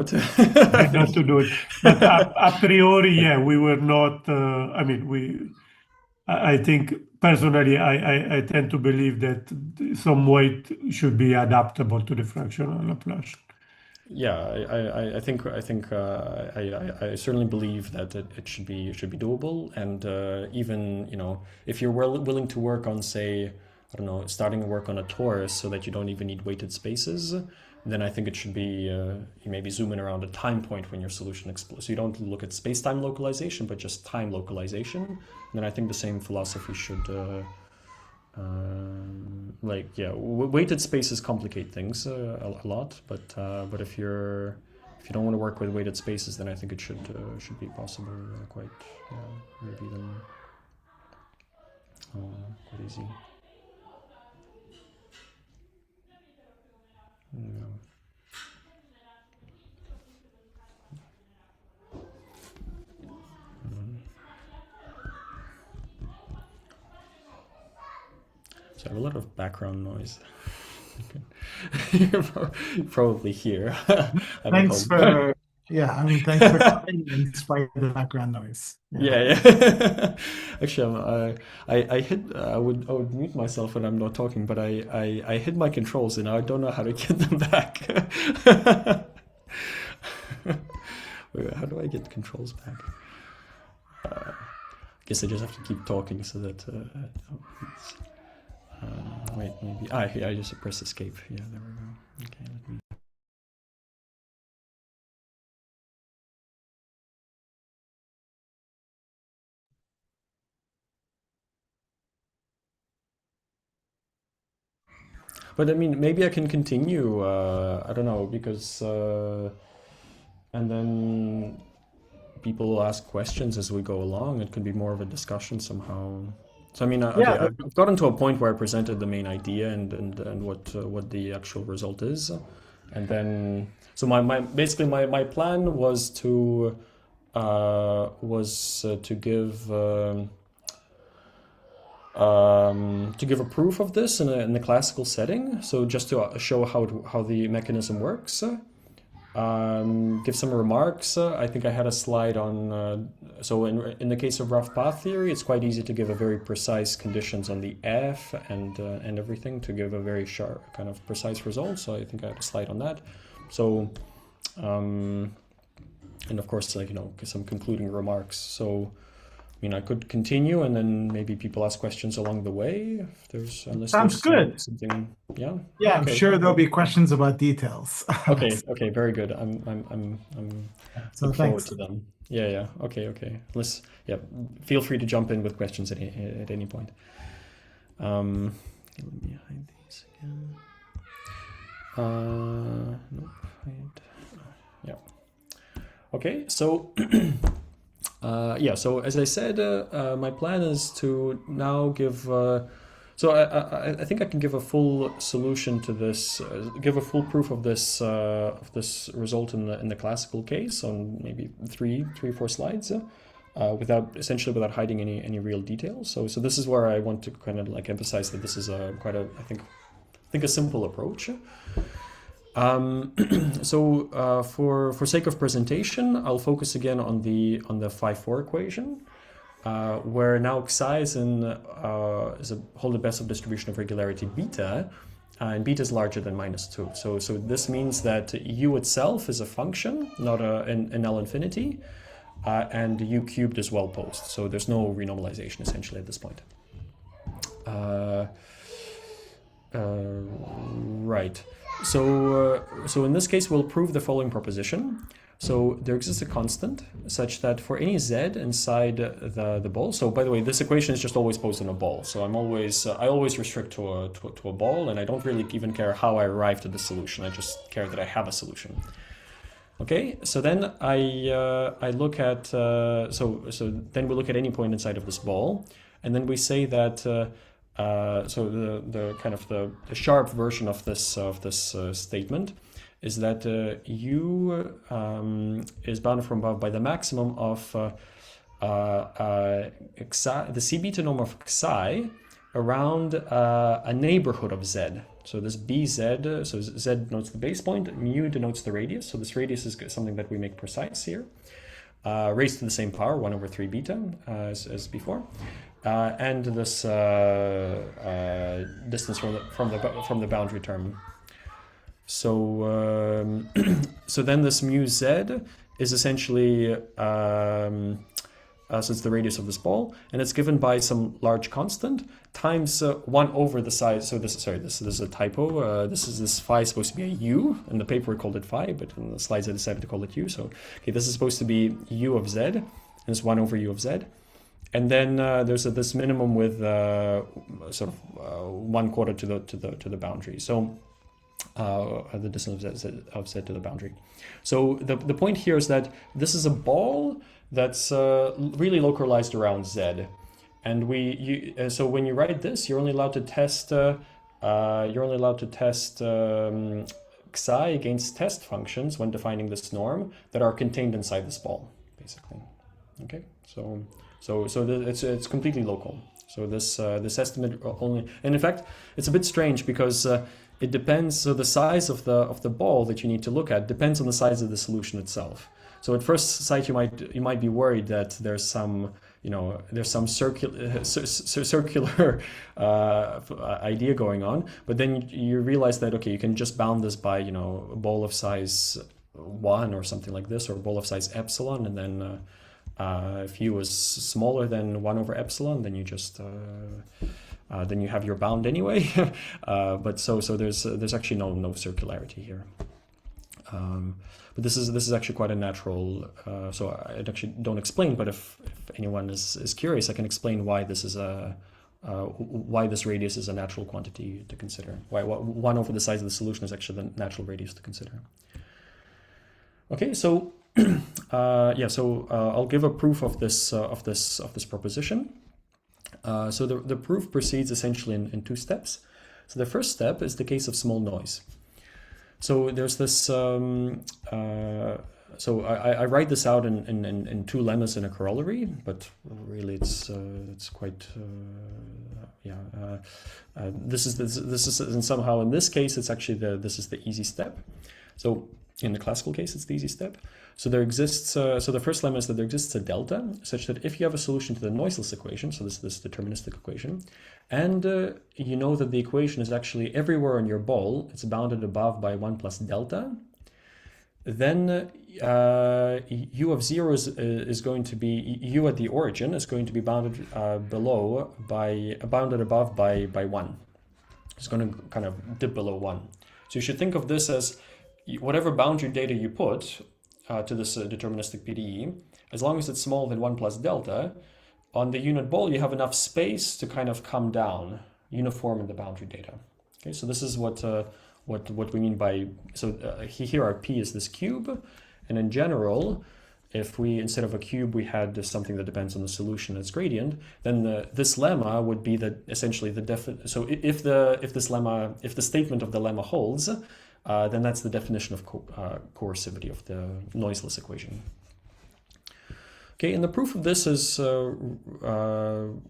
it. But a priori, yeah, we were not. I mean, I think personally, I tend to believe that some weight should be adaptable to the fractional Laplacian. Yeah, I think I certainly believe that it should be doable, and even if you're willing to work on, say, I don't know, starting to work on a torus so that you don't even need weighted spaces, then I think it should be you maybe zoom in around a time point when your solution explodes. So you don't look at space-time localization, but just time localization. And then I think the same philosophy should weighted spaces complicate things a lot, but if you don't want to work with weighted spaces, then I think it should be possible quite maybe then quite easy. Yeah. So I have a lot of background noise. You probably hear. Thanks for thanks for coming in spite of the background noise. Yeah. Actually, I would mute myself when I'm not talking, but I hid my controls and I don't know how to get them back. Wait, how do I get controls back? I guess I just have to keep talking so that. Wait, maybe. I just press escape. Yeah, there we go. Okay, let me. But I mean, maybe I can continue. I don't know, because and then people will ask questions as we go along. It could be more of a discussion somehow. So I mean, I've gotten to a point where I presented the main idea and what the actual result is, and then so basically my plan was to give a proof of this in the classical setting. So just to show how the mechanism works. Give some remarks. I think I had a slide on. So in the case of rough path theory, it's quite easy to give a very precise conditions on the F and everything to give a very sharp kind of precise result. So I think I had a slide on that. So and of course, like some concluding remarks. So I mean, I could continue, and then maybe people ask questions along the way. Sounds good. Something, yeah. Yeah, I'm sure there'll be questions about details. Okay, very good. I'm So look forward thanks. to them. Yeah. Okay. Feel free to jump in with questions at any point. Let me hide these again. Nope. Hide. Yeah. Okay. So. So as I said, my plan is to now give. So I think I can give a full solution to this, give a full proof of this result in the classical case on maybe three or four slides, essentially without hiding any real details. So this is where I want to kind of like emphasize that this is I think a simple approach. For sake of presentation, I'll focus again on the 5-4 equation, where now Xi is a whole best of distribution of regularity beta, and beta is larger than -2. So this means that u itself is a function, not an L infinity, and u cubed is well posed. So there's no renormalization essentially at this point. Right. So in this case, we'll prove the following proposition. So there exists a constant such that for any z inside the ball. So by the way, this equation is just always posed in a ball. So I always restrict to a ball, and I don't really even care how I arrived at the solution. I just care that I have a solution. Okay. So then I look at so then we look at any point inside of this ball, and then we say that. So the kind of the sharp version of this statement is that u is bounded from above by the maximum of xi, the C beta norm of xi around a neighborhood of z. So this bz, so z denotes the base point, mu denotes the radius. So this radius is something that we make precise here, raised to the same power, 1/3 beta, as before. And this distance from the boundary term. So so then this mu z is essentially so it's the radius of this ball, and it's given by some large constant times 1 over the size. So this is a typo. This phi is supposed to be a u. In the paper we called it phi, but in the slides I decided to call it u. So okay, this is supposed to be u of z, and it's 1 over u of z. And then there's this minimum with sort of 1/4 to the boundary. So the distance of z to the boundary. So the point here is that this is a ball that's really localized around z, and so when you write this, you're only allowed to test xi against test functions when defining this norm that are contained inside this ball, basically. Okay, it's completely local. So this estimate only, and in fact, it's a bit strange because it depends. So the size of the ball that you need to look at depends on the size of the solution itself. So at first sight, you might be worried that there's some circular idea going on, but then you realize that okay, you can just bound this by a ball of size 1 or something like this, or a ball of size epsilon, and then if u is smaller than 1 over epsilon, then you just then you have your bound anyway. But so there's actually no circularity here. But this is actually quite a natural. So I actually don't explain, but if anyone is curious, I can explain why this is why this radius is a natural quantity to consider. Why 1 over the size of the solution is actually the natural radius to consider. Okay, so. I'll give a proof of this proposition. So the proof proceeds essentially in 2 steps. So the first step is the case of small noise. So there's this. So I write this out in 2 lemmas in a corollary, but really it's quite this is and somehow in this case it's actually this is the easy step. So in the classical case, it's the easy step. So there exists, so the first lemma is that there exists a delta, such that if you have a solution to the noiseless equation, so this deterministic equation, and you know that the equation is actually everywhere on your ball, it's bounded above by 1 plus delta, then u of 0 is going to be, u at the origin is going to be bounded bounded above by 1. It's going to kind of dip below 1. So you should think of this as whatever boundary data you put to this deterministic PDE, as long as it's smaller than 1 plus delta, on the unit ball you have enough space to kind of come down uniform in the boundary data. Okay, so this is what we mean by, so here our P is this cube, and in general, if we, instead of a cube, we had something that depends on the solution as gradient, then this lemma would be essentially so if the statement of the lemma holds, then that's the definition of coercivity of the noiseless equation. Okay, and the proof of this is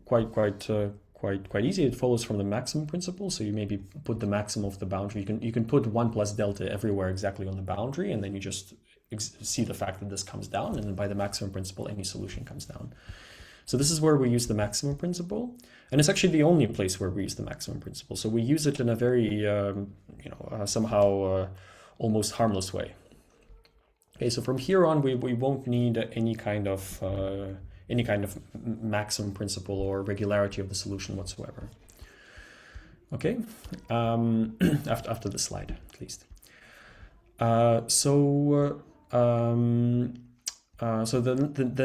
quite easy. It follows from the maximum principle. So you maybe put the maximum of the boundary. You can put 1 plus delta everywhere exactly on the boundary, and then you just see the fact that this comes down, and then by the maximum principle, any solution comes down. So this is where we use the maximum principle, and it's actually the only place where we use the maximum principle. So we use it in a very, somehow almost harmless way. Okay, so from here on, we won't need any kind of maximum principle or regularity of the solution whatsoever. Okay, after this slide, at least. So the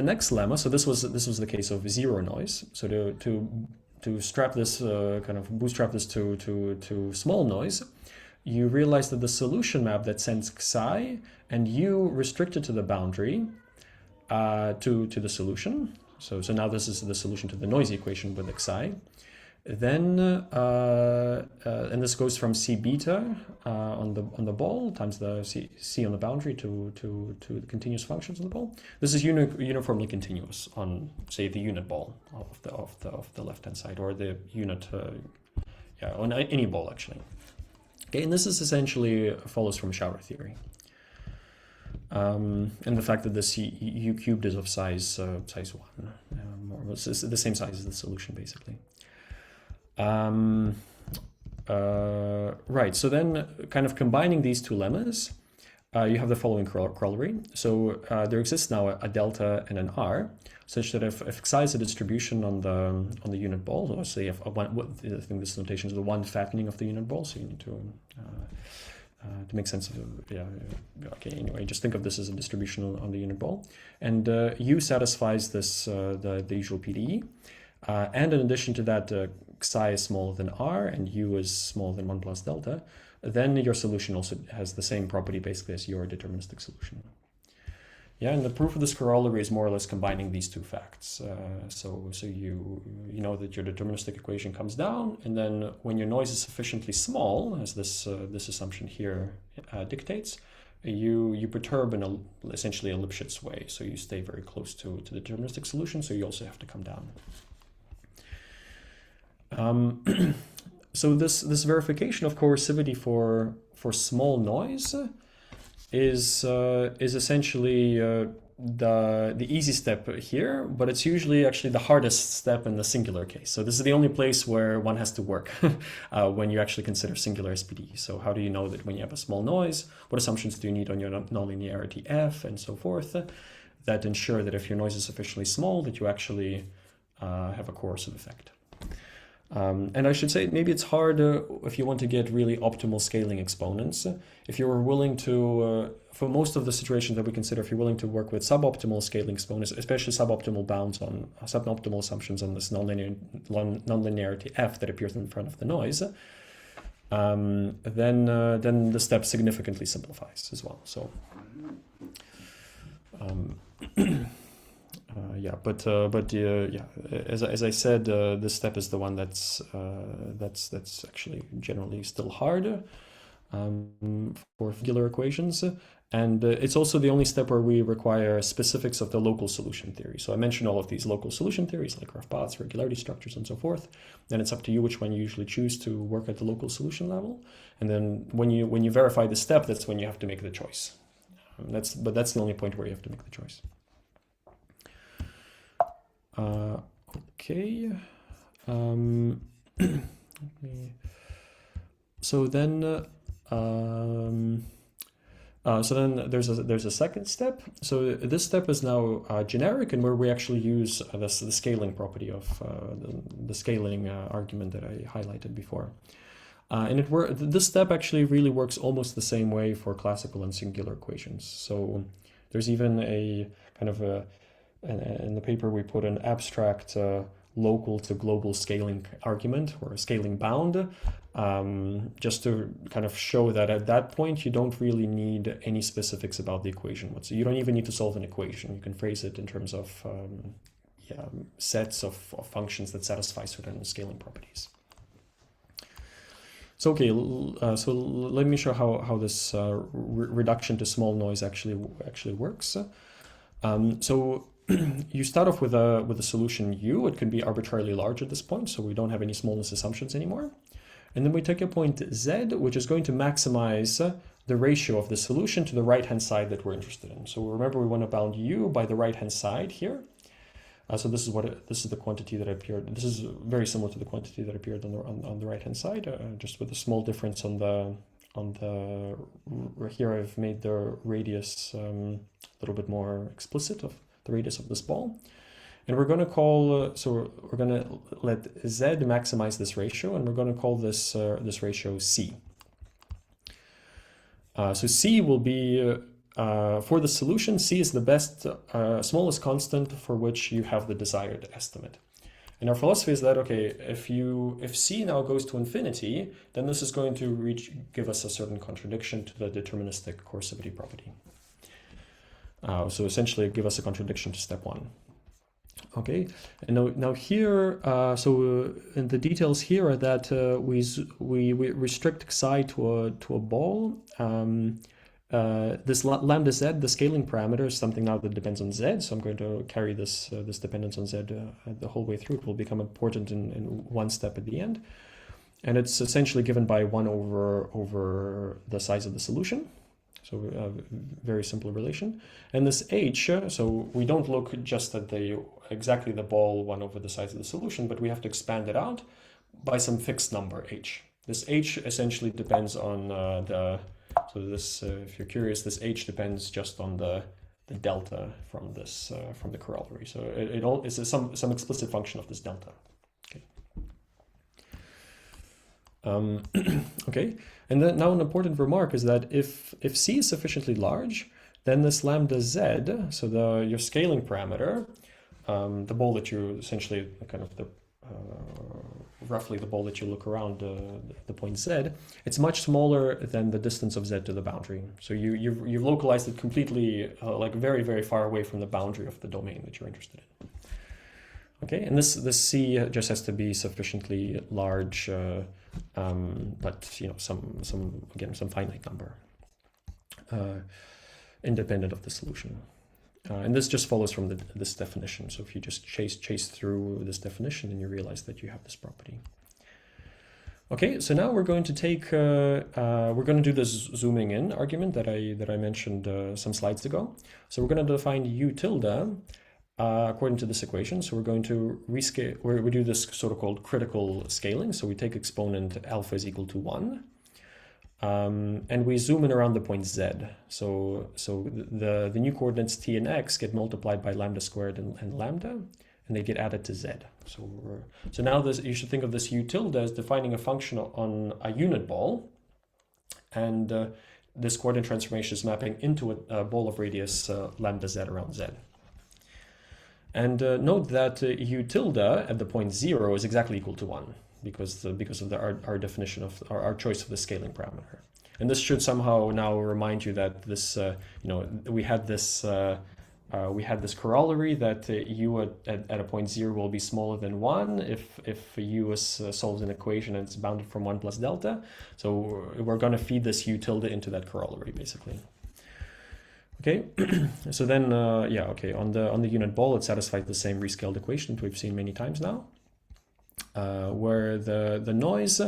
next lemma. So this was the case of zero noise. So to strap this kind of bootstrap this to small noise, you realize that the solution map that sends psi and u restricted to the boundary to the solution. So now this is the solution to the noisy equation with xi. Then and this goes from c beta on the ball times the c on the boundary to the continuous functions on the ball. This is uniformly continuous on, say, the unit ball of the left hand side, or the unit on any ball actually. Okay, and this is essentially follows from shower theory. And the fact that this u cubed is of size 1, it's the same size as the solution basically. Right, so then kind of combining these two lemmas, you have the following corollary. So there exists now a delta and an r, such that if xi is a distribution on the unit ball, so say if I think this notation is the one fattening of the unit ball, so you need to make sense of it. Okay, anyway, just think of this as a distribution on the unit ball, and u satisfies this the usual PDE. And in addition to that, xi is smaller than r and u is smaller than 1 plus delta, then your solution also has the same property basically as your deterministic solution. Yeah, and the proof of this corollary is more or less combining these two facts. So you know that your deterministic equation comes down, and then when your noise is sufficiently small, as this assumption here dictates, you perturb in essentially a Lipschitz way. So you stay very close to the deterministic solution, so you also have to come down. So this verification of coercivity for small noise is essentially the easy step here, but it's usually actually the hardest step in the singular case. So this is the only place where one has to work when you actually consider singular SPD. So how do you know that when you have a small noise, what assumptions do you need on your nonlinearity f and so forth that ensure that if your noise is sufficiently small that you actually have a coercive effect. And I should say, maybe it's hard if you want to get really optimal scaling exponents. If you were willing to, for most of the situations that we consider, if you're willing to work with suboptimal scaling exponents, especially suboptimal bounds on suboptimal assumptions on this nonlinearity f that appears in front of the noise, then the step significantly simplifies as well. So. As I said, this step is the one that's actually generally still hard for singular equations, and it's also the only step where we require specifics of the local solution theory. So I mentioned all of these local solution theories like rough paths, regularity structures, and so forth. Then it's up to you which one you usually choose to work at the local solution level, and then when you verify the step, that's when you have to make the choice. That's the only point where you have to make the choice. Okay. So then there's a second step. So this step is now generic, and where we actually use the scaling property of the scaling argument that I highlighted before. And this step actually really works almost the same way for classical and singular equations. So there's even a kind of in the paper we put an abstract local to global scaling argument, or a scaling bound, just to kind of show that at that point you don't really need any specifics about the equation. So you don't even need to solve an equation. You can phrase it in terms of sets of functions that satisfy certain scaling properties. So okay, so let me show how this reduction to small noise actually works. So you start off with a solution u. It can be arbitrarily large at this point, so we don't have any smallness assumptions anymore. And then we take a point z, which is going to maximize the ratio of the solution to the right-hand side that we're interested in. So remember, we want to bound u by the right-hand side here. So this is the quantity that appeared. This is very similar to the quantity that appeared on the right hand side, just with a small difference on the here I've made the radius a little bit more explicit of the radius of this ball. And we're going to call, so we're going to let Z maximize this ratio, and we're going to call this this ratio C. So C will be, for the solution, C is the best, smallest constant for which you have the desired estimate. And our philosophy is that, okay, if C now goes to infinity, then this is going to give us a certain contradiction to the deterministic coercivity property. So essentially give us a contradiction to step one. Okay, and now here, in the details here are that we restrict psi to a ball. This lambda z, the scaling parameter, is something now that depends on z. So I'm going to carry this this dependence on z the whole way through. It will become important in one step at the end, and it's essentially given by 1 over the size of the solution. So a very simple relation. And this h, so we don't look just at exactly the ball 1 over the size of the solution, but we have to expand it out by some fixed number h. This h essentially depends on so this, if you're curious, this h depends just on the delta from this from the corollary. So it's some explicit function of this delta. Okay, and then now an important remark is that if C is sufficiently large, then this lambda z, so your scaling parameter, the ball that you essentially kind of roughly the ball that you look around the point z, it's much smaller than the distance of z to the boundary. So you've localized it completely like very, very far away from the boundary of the domain that you're interested in. Okay, and this C just has to be sufficiently large, but some finite number, independent of the solution. And this just follows from this definition. So if you just chase through this definition, then you realize that you have this property. Okay, so now we're going to take we're going to do this zooming in argument that I mentioned some slides ago. So we're going to define u tilde according to this equation. So we're going to rescale. We do this sort of called critical scaling. So we take exponent alpha is equal to 1. And we zoom in around the point z. So the new coordinates t and x get multiplied by lambda squared and lambda, and they get added to z. So now you should think of this u tilde as defining a function on a unit ball, and this coordinate transformation is mapping into a ball of radius lambda z around z. And note that u tilde at the point 0 is exactly equal to 1. Because of our definition of our choice of the scaling parameter. And this should somehow now remind you that this we had this corollary that u at a point 0 will be smaller than 1 if u solves an equation and it's bounded from 1 plus delta. So we're going to feed this u tilde into that corollary basically. Okay, so then on the unit ball it satisfies the same rescaled equation that we've seen many times now. Where the noise,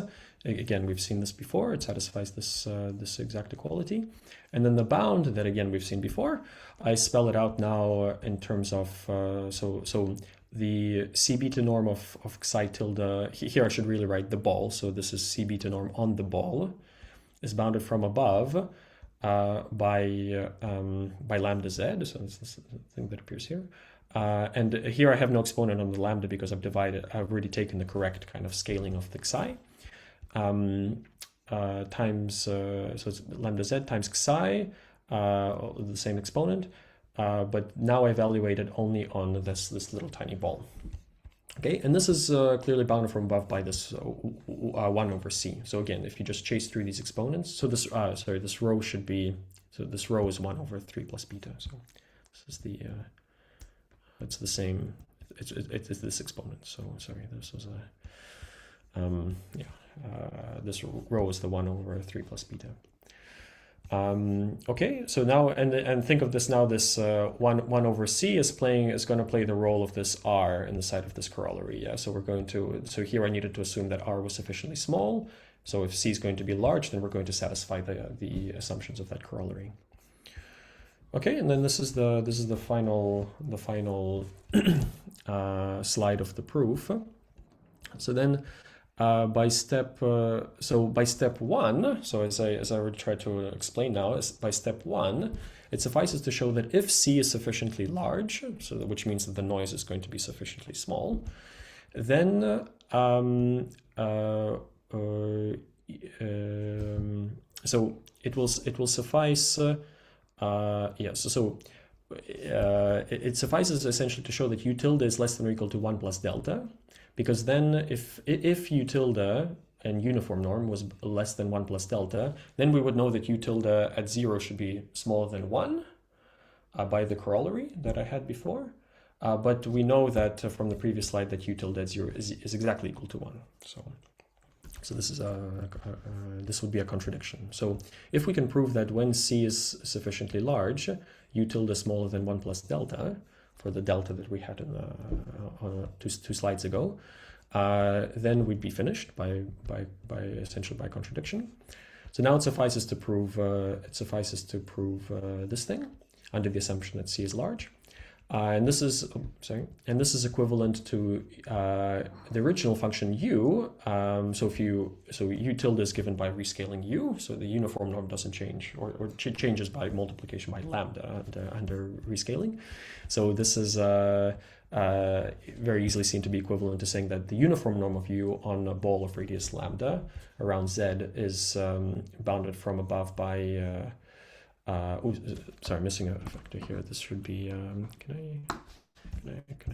again, we've seen this before, it satisfies this exact equality. And then the bound, that again, we've seen before, I spell it out now in terms of, so the C beta norm of psi tilde, here I should really write the ball, so this is C beta norm on the ball, is bounded from above by lambda z, so it's this thing that appears here. And here I have no exponent on the lambda because I've already taken the correct kind of scaling of the psi. Times, so it's lambda z times psi, the same exponent, but now I evaluate it only on this little tiny ball. Okay, and this is clearly bounded from above by this 1 over c. So again, if you just chase through these exponents, so this, this row should be, so this row is 1 over 3 plus beta. So this is the, it's the same, it's this exponent. So sorry, this was this row is the 1 over 3 plus beta. Okay, so now and think of this now. This 1 over c is going to play the role of this r in the side of this corollary. Yeah, so we're going to, so here I needed to assume that r was sufficiently small. So if c is going to be large, then we're going to satisfy the assumptions of that corollary. Okay, and then this is the final slide of the proof. So then by step one, so as I would try to explain now, is by step one, it suffices to show that if C is sufficiently large, so that, which means that the noise is going to be sufficiently small, then so it will suffice. It suffices essentially to show that U tilde is less than or equal to 1 plus delta, because then if U tilde and uniform norm was less than 1 plus delta, then we would know that U tilde at 0 should be smaller than 1 by the corollary that I had before. But we know that from the previous slide that U tilde at 0 is exactly equal to 1. So this is this would be a contradiction. So if we can prove that when C is sufficiently large, U tilde is smaller than 1 plus delta, for the delta that we had in two slides ago, then we'd be finished by essentially by contradiction. So now it suffices to prove this thing under the assumption that C is large. And this is equivalent to the original function U. So U tilde is given by rescaling U, so the uniform norm doesn't change, or changes by multiplication by lambda under rescaling. So this is very easily seen to be equivalent to saying that the uniform norm of U on a ball of radius lambda around Z is bounded from above by sorry, missing a factor here. This should be can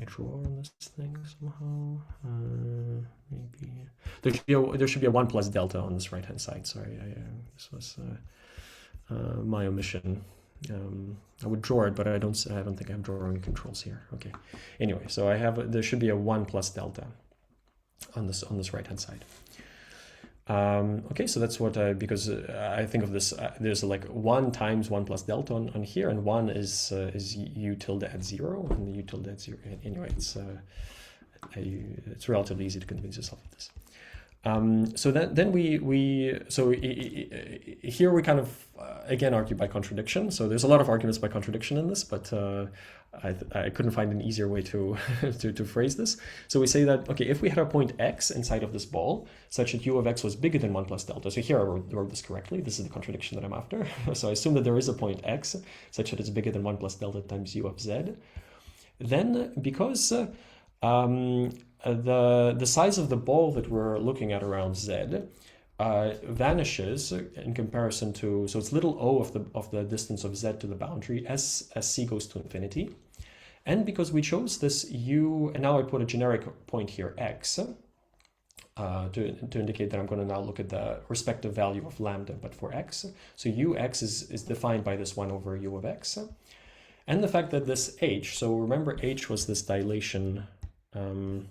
I draw on this thing somehow? Maybe there should be a 1 plus delta on this right hand side. Sorry, this was my omission. I would draw it, but I don't think I have drawing controls here. Okay. Anyway, so there should be a 1 plus delta on this right hand side. Okay, so that's what because I think of this, there's like 1 times 1 plus delta on here, and 1 is U tilde at 0, and the U tilde at 0. Anyway, it's relatively easy to convince yourself of this. So then here we kind of again argue by contradiction. So there's a lot of arguments by contradiction in this, but I couldn't find an easier way to to phrase this. So we say that, okay, if we had a point X inside of this ball such that U of X was bigger than 1 plus delta, so here I wrote this correctly, this is the contradiction that I'm after. So I assume that there is a point X such that it's bigger than 1 plus delta times U of Z. Then because the size of the ball that we're looking at around Z vanishes in comparison to, so it's little o of the distance of Z to the boundary as C goes to infinity. And because we chose this U, and now I put a generic point here, X, to indicate that I'm going to now look at the respective value of lambda, but for X. So Ux is defined by this 1 over U of X. And the fact that this H, so remember H was this dilation, so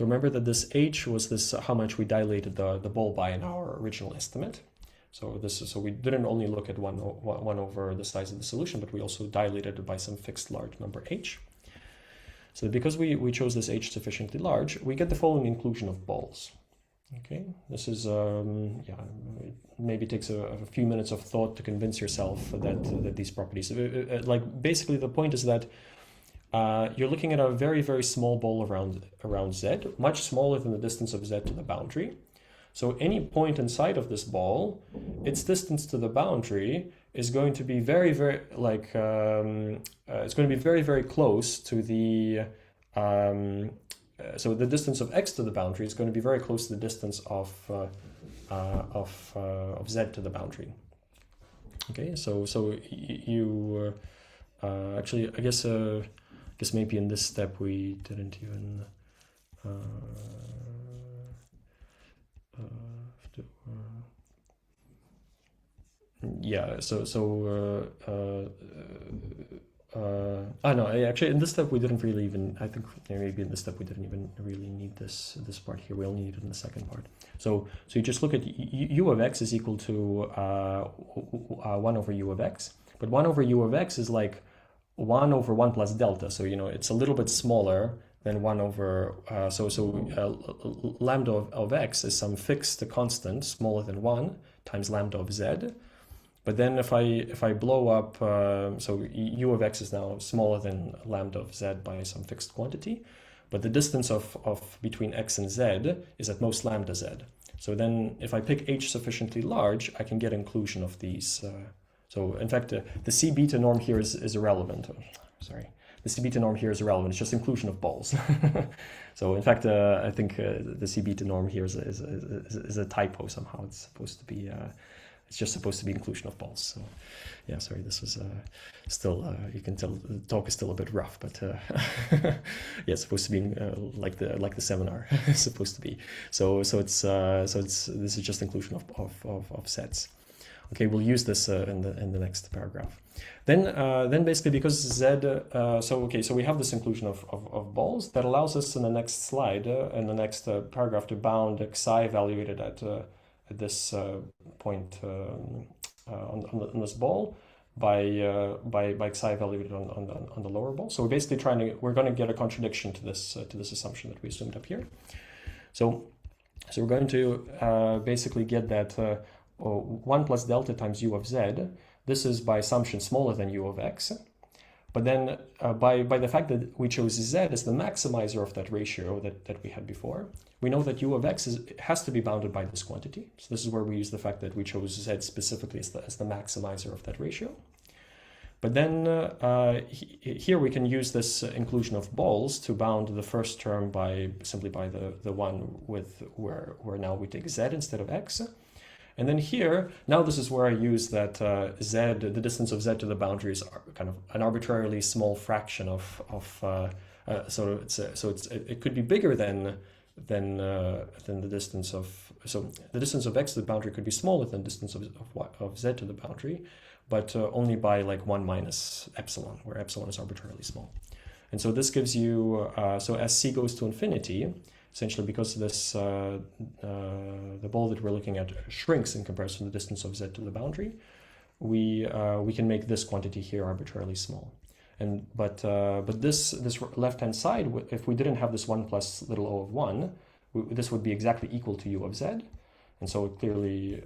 remember that this H was this how much we dilated the ball by in our original estimate. So we didn't only look at 1 over the size of the solution, but we also dilated it by some fixed large number H. So because we chose this H sufficiently large, we get the following inclusion of balls. Okay, this is yeah, it maybe takes a few minutes of thought to convince yourself that these properties, like basically the point is that you're looking at a very, very small ball around Z, much smaller than the distance of Z to the boundary. So any point inside of this ball, its distance to the boundary is going to be very, very like it's going to be very, very close to the so the distance of X to the boundary is going to be very close to the distance of Z to the boundary. Okay, so you actually I guess maybe in this step we didn't even yeah, no, actually in this step we didn't really even, I think maybe in this step we didn't even really need this part here. We only need it in the second part. So you just look at U of X is equal to 1 over U of X, but 1 over U of X is like 1 over 1 plus delta. So, you know, it's a little bit smaller than 1 over, lambda of X is some fixed constant smaller than 1 times lambda of Z. But then if I blow up, so u of x is now smaller than lambda of z by some fixed quantity, but the distance of between x and z is at most lambda z. So then if I pick h sufficiently large, I can get inclusion of these. So in fact, the C beta norm here is irrelevant. Sorry. The C beta norm here is irrelevant. It's just inclusion of balls. So in fact, I think the C beta norm here is a typo somehow. It's supposed to be, it's just supposed to be inclusion of balls. So yeah, sorry, this was still, you can tell the talk is still a bit rough, but yeah, it's supposed to be like the seminar is supposed to be. So this is just inclusion of sets. Okay, we'll use this in the next paragraph. Then basically because z, so we have this inclusion of balls that allows us in the next slide, in the next paragraph, to bound xi evaluated at this point on this ball by xi evaluated on the lower ball. So we're basically we're going to get a contradiction to this assumption that we assumed up here. So we're going to basically get that 1 plus delta times u of z. This is by assumption smaller than u of x. But then by the fact that we chose z as the maximizer of that ratio that we had before, we know that u of x has to be bounded by this quantity. So this is where we use the fact that we chose z specifically as the maximizer of that ratio. But then here we can use this inclusion of balls to bound the first term simply by the one with where now we take z instead of x. And then here, now this is where I use that z, the distance of z to the boundary is kind of an arbitrarily small fraction it could be bigger than the distance of, so the distance of x to the boundary could be smaller than the distance of z to the boundary, but only by like 1 minus epsilon, where epsilon is arbitrarily small. And so this gives you, so as c goes to infinity, essentially because this the ball that we're looking at shrinks in comparison to the distance of z to the boundary, we can make this quantity here arbitrarily small. And but this left-hand side, if we didn't have this 1 plus little o of 1, this would be exactly equal to u of z. And so clearly,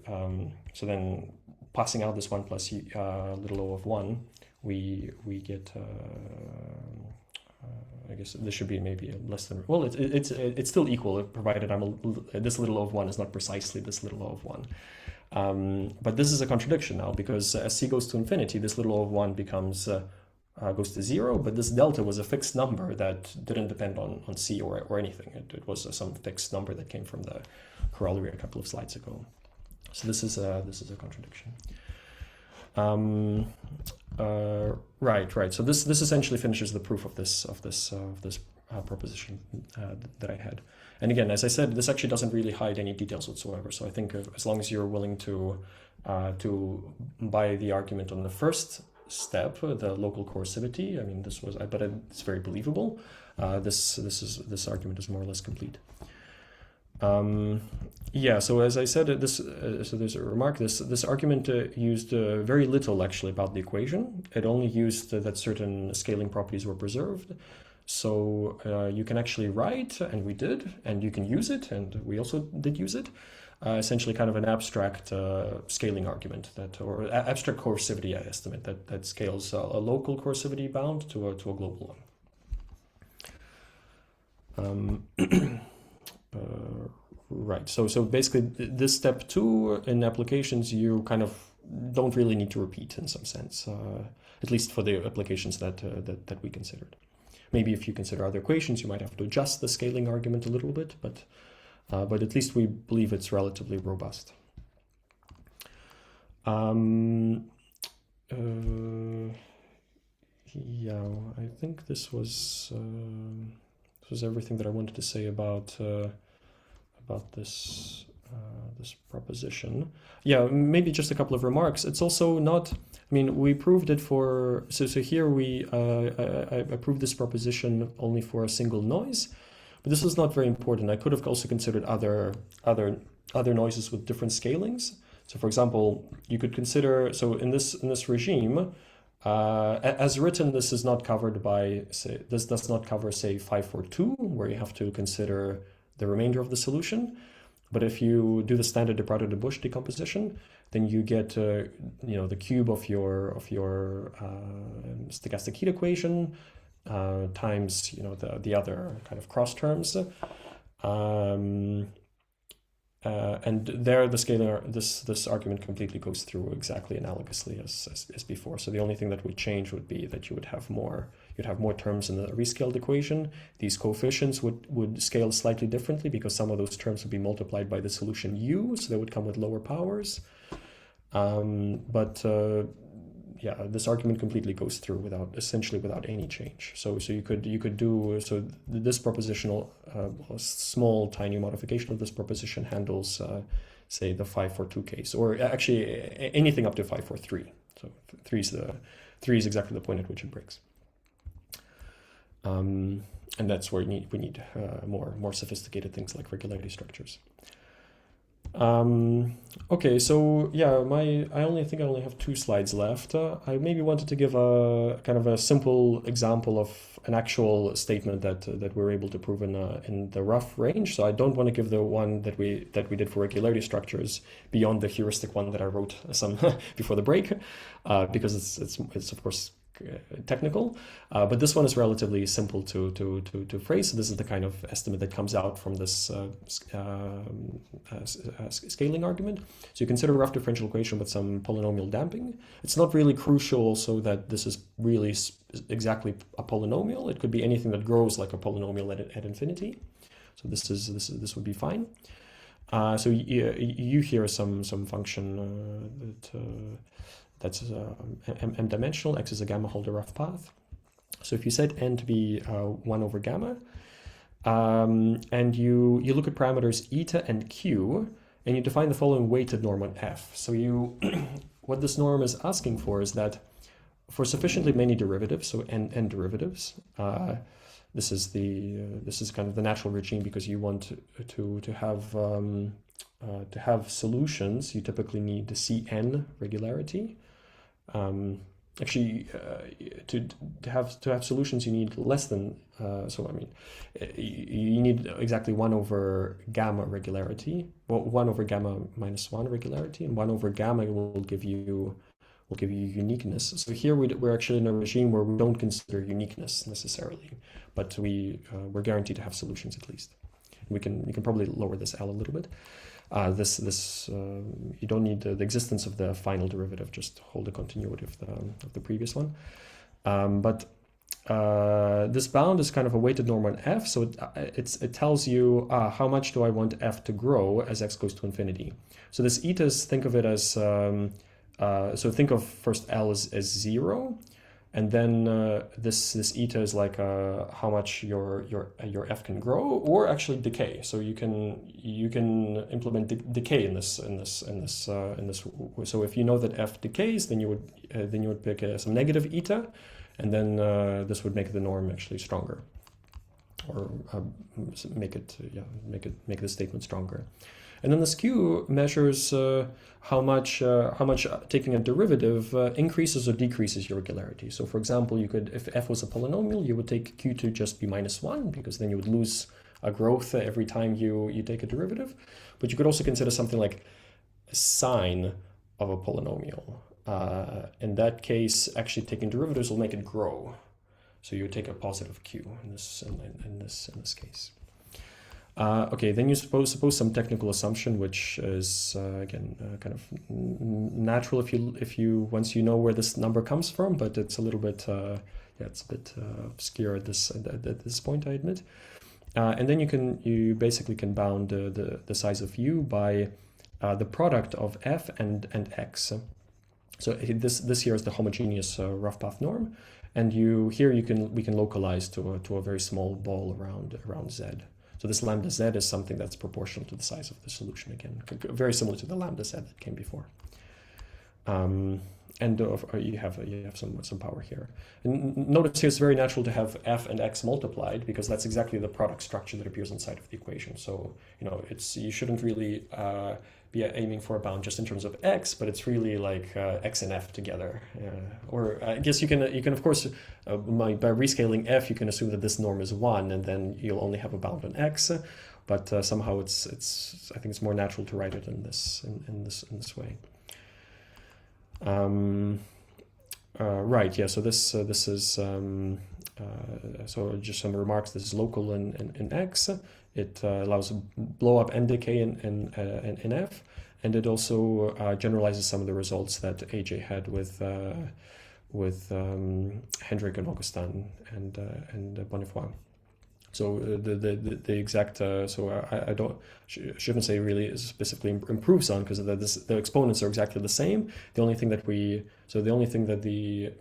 so then passing out this 1 plus little o of 1, we get I guess this should be maybe less than, well, it's still equal, provided this little o of 1 is not precisely this little o of 1. But this is a contradiction now, because as c goes to infinity, this little o of 1 becomes goes to 0, but this delta was a fixed number that didn't depend on c or anything. It was some fixed number that came from the corollary a couple of slides ago. So this is a contradiction. Right. So this essentially finishes the proof of this proposition that I had. And again, as I said, this actually doesn't really hide any details whatsoever. So I think as long as you're willing to buy the argument on the first step, the local coercivity, I mean, but it's very believable. This argument is more or less complete. Yeah, so as I said, so there's a remark. This argument used very little actually about the equation. It only used that certain scaling properties were preserved. So you can actually write, and we did, and you can use it, and we also did use it. Essentially, kind of an abstract scaling argument or abstract coercivity estimate that scales a local coercivity bound to a global one. Right. So basically, this step 2 in applications, you kind of don't really need to repeat in some sense, at least for the applications that we considered. Maybe if you consider other equations, you might have to adjust the scaling argument a little bit, but at least we believe it's relatively robust. Yeah, I think this was everything that I wanted to say about this proposition. Yeah, maybe just a couple of remarks. It's also not, I mean, we proved it for, so here I proved this proposition only for a single noise, but this was not very important. I could have also considered other noises with different scalings. So for example, you could consider, so in this regime, as written, this is not covered by, say, this does not cover, say, 542, where you have to consider the remainder of the solution. But if you do the standard de Prato-de-Bush decomposition, then you get the cube of your stochastic heat equation times the other kind of cross terms. And there the scalar, this argument completely goes through exactly analogously as before. So the only thing that would change would be that you would have more terms in the rescaled equation. These coefficients would scale slightly differently because some of those terms would be multiplied by the solution u, so they would come with lower powers. Yeah, this argument completely goes through essentially without any change. So you could do this propositional small tiny modification of this proposition handles say the 542 case, or actually anything up to 543. So 3 is exactly the point at which it breaks. And that's where we need more sophisticated things like regularity structures. Okay, so yeah, I only have 2 slides left. I maybe wanted to give a kind of a simple example of an actual statement that we're able to prove in the rough range. So I don't want to give the one that we did for regularity structures beyond the heuristic one that I wrote some before the break, because it's of course technical, but this one is relatively simple to phrase. So this is the kind of estimate that comes out from this scaling argument. So you consider a rough differential equation with some polynomial damping. It's not really crucial also that this is really exactly a polynomial. It could be anything that grows like a polynomial at infinity. So this would be fine. So you hear some function that's m-dimensional, x is a gamma Holder rough path. So if you set n to be 1 over gamma, and you look at parameters eta and q, and you define the following weighted norm on f. So what this norm is asking for is that for sufficiently many derivatives, so n derivatives, this is kind of the natural regime because you want to have solutions. You typically need the Cn regularity. Actually, to have solutions, you need less than. You need exactly 1 over gamma regularity. Well, 1 over gamma minus 1 regularity, and 1 over gamma will give you uniqueness. So here we're actually in a regime where we don't consider uniqueness necessarily, but we're guaranteed to have solutions at least. You can probably lower this L a little bit. You don't need the existence of the final derivative, just hold the continuity of the previous one. But this bound is kind of a weighted norm on f, so it tells you how much do I want f to grow as x goes to infinity. So this eta is, think of it as so think of first L as 0. And then this eta is like how much your f can grow, or actually decay. So you can implement decay in this. So if you know that f decays, then you would pick some negative eta, and then this would make the norm actually stronger, or make the statement stronger. And then the skew measures how much taking a derivative increases or decreases your regularity. So for example, you could, if f was a polynomial, you would take q to just be -1, because then you would lose a growth every time you take a derivative. But you could also consider something like a sine of a polynomial. In that case, actually taking derivatives will make it grow. So you would take a positive q in this case. Okay, then you suppose some technical assumption, which is again kind of natural if you once you know where this number comes from, but it's a little bit it's a bit obscure at this point, I admit. And then you basically can bound the size of u by the product of f and x. So this here is the homogeneous rough path norm, and we can localize to a very small ball around z. So this lambda z is something that's proportional to the size of the solution, again, very similar to the lambda z that came before. And you have some power here. And notice here it's very natural to have f and x multiplied, because that's exactly the product structure that appears inside of the equation. So you shouldn't really be aiming for a bound just in terms of x, but it's really like x and f together. Or I guess you can of course by rescaling f, you can assume that this norm is 1, and then you'll only have a bound on x. But somehow it's I think it's more natural to write it in this way. Right. Yeah. So this is so just some remarks. This is local in x. It allows blow up and decay in f, and it also generalizes some of the results that AJ had with Hendrik and Augustin and Bonnefoy. So the exact so I shouldn't say really specifically improves on, because the exponents are exactly the same. The only thing that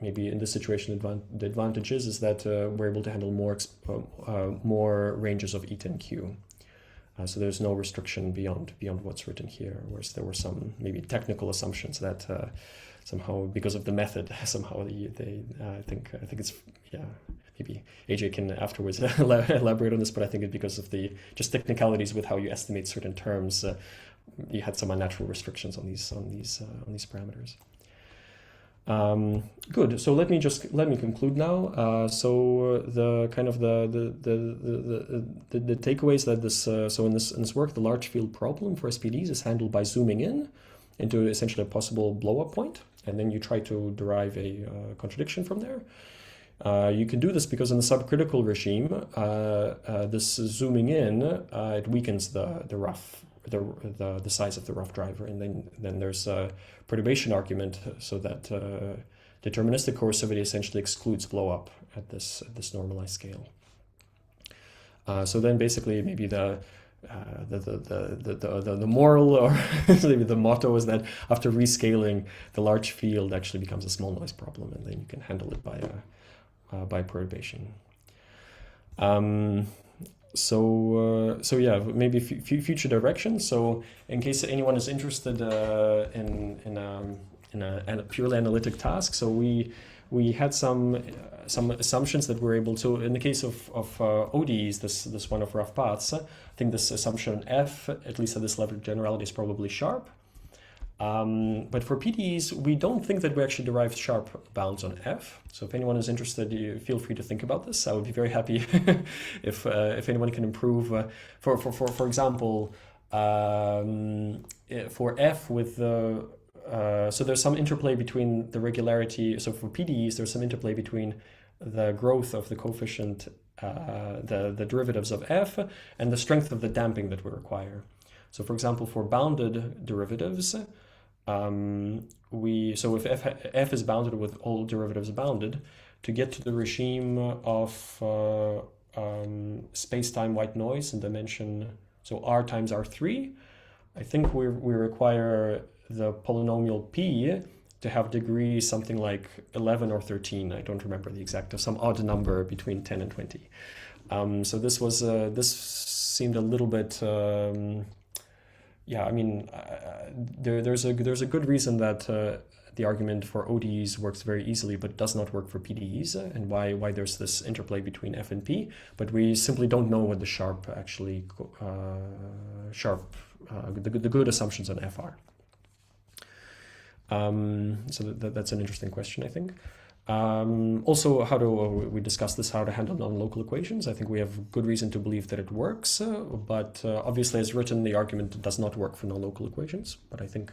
maybe in this situation the advantage is that we're able to handle more ranges of eta and q. So there's no restriction beyond what's written here, whereas there were some maybe technical assumptions that somehow, because of the method, somehow they I think it's, yeah, maybe AJ can afterwards elaborate on this, but I think it's because of the just technicalities with how you estimate certain terms. You had some unnatural restrictions on these parameters. Good. So let me conclude now. So the kind of the takeaways that this so in this work, the large field problem for SPDs is handled by zooming in into essentially a possible blow up point, and then you try to derive a contradiction from there. You can do this because in the subcritical regime, this zooming in it weakens the size of the rough driver, and then there's a perturbation argument, so that deterministic coercivity essentially excludes blow up at this normalized scale. So then basically maybe the moral, or maybe the motto, is that after rescaling, the large field actually becomes a small noise problem, and then you can handle it by perturbation. So yeah, maybe future direction. So in case anyone is interested in a purely analytic task, so we had some assumptions that we're able to. In the case of ODEs, this one of rough paths, I think this assumption F, at least at this level of generality, is probably sharp. But for PDEs, we don't think that we actually derived sharp bounds on F. So if anyone is interested, you feel free to think about this. I would be very happy if anyone can improve. For example, for F with the so there's some interplay between the regularity. So for PDEs, there's some interplay between the growth of the coefficient, the derivatives of F, and the strength of the damping that we require. So for example, for bounded derivatives, so if f is bounded with all derivatives bounded, to get to the regime of space-time white noise in dimension, so r times r3, I think we require the polynomial p to have degree something like 11 or 13. I don't remember the exact, of some odd number between 10 and 20. So this was this seemed a little bit. Yeah, I mean, there's a good reason that the argument for ODEs works very easily, but does not work for PDEs, and why there's this interplay between F and P. But we simply don't know what the sharp actually the good assumptions on F are. So that's an interesting question, I think. Also, we discussed this, how to handle non-local equations. I think we have good reason to believe that it works, but obviously as written, the argument does not work for non-local equations, but I think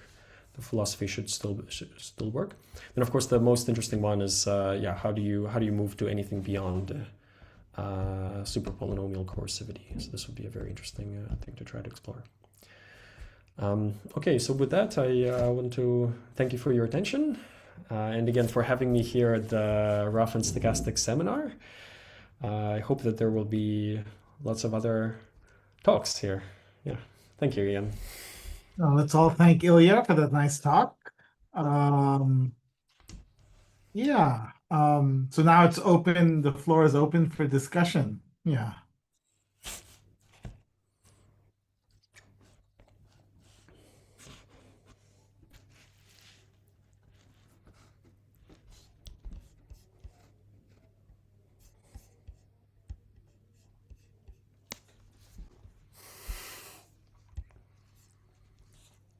the philosophy should still work. Then of course the most interesting one is, yeah, how do you move to anything beyond superpolynomial coercivity? So this would be a very interesting thing to try to explore. Okay, so with that, I want to thank you for your attention. And again, for having me here at the rough and stochastic seminar. I hope that there will be lots of other talks here. Yeah, thank you, Ian. Let's all thank Ilya for that nice talk. Yeah, so now it's open, the floor is open for discussion. Yeah.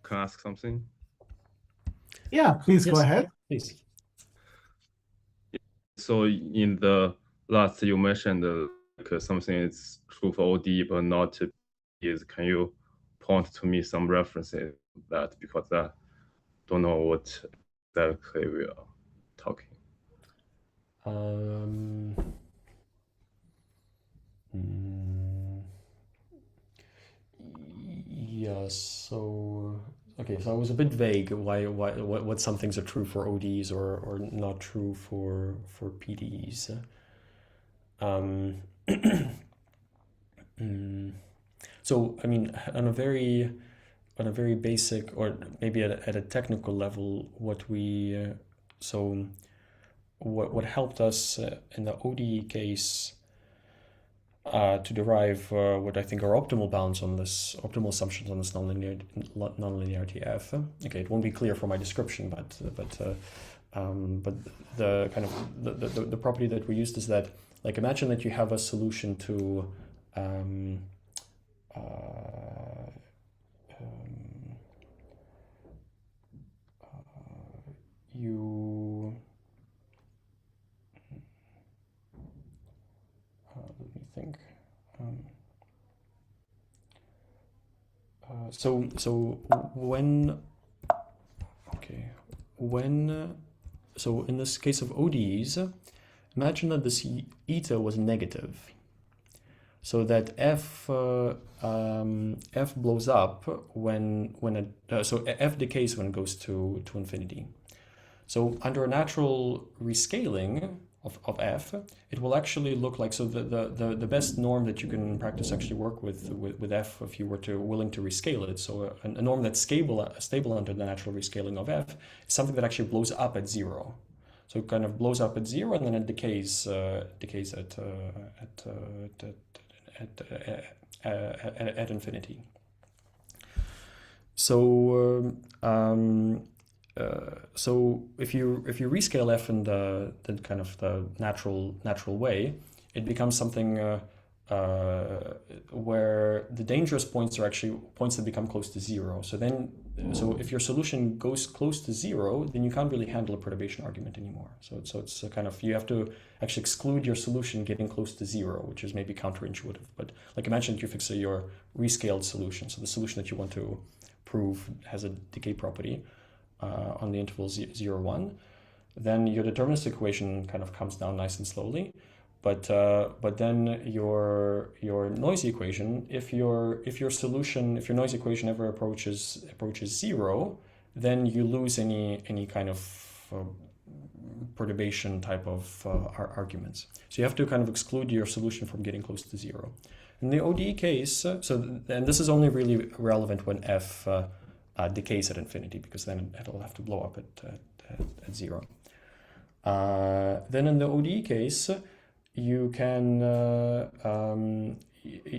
can I ask something? Yeah, please go Yes. ahead. Please. So in the last you mentioned like something is true for OD but not is. Can you point to me some references that, because I don't know what exactly we are talking. Yeah, so okay, so I was a bit vague what some things are true for ODs or not true for PDEs. So I mean, on a very basic, or maybe at a technical level, what helped us in the ODE case to derive what I think are optimal bounds on this, optimal assumptions on this nonlinearity F. Okay, it won't be clear from my description, but the kind of the property that we used is that, like, imagine that you have a solution to let me think. So in this case of ODEs, imagine that this eta was negative, so that F blows up so F decays when it goes to infinity. So under a natural rescaling of F, it will actually look like, so the best norm that you can in practice actually work with F, if you were willing to rescale it. So a norm that's stable under the natural rescaling of F is something that actually blows up at 0. So it kind of blows up at 0 and then it decays at infinity. So so if you rescale F in the kind of the natural way, it becomes something where the dangerous points are actually points that become close to 0. So if your solution goes close to 0, then you can't really handle a perturbation argument anymore. So it's a kind of, you have to actually exclude your solution getting close to 0, which is maybe counterintuitive. But like, imagine you fix your rescaled solution. So the solution that you want to prove has a decay property on the interval 0, 1, then your deterministic equation kind of comes down nice and slowly. But then your noisy equation, if your noisy equation ever approaches 0, then you lose any kind of perturbation type of arguments. So you have to kind of exclude your solution from getting close to 0. In the ODE case, and this is only really relevant when F decays at infinity, because then it'll have to blow up at 0. Then in the ODE case, you can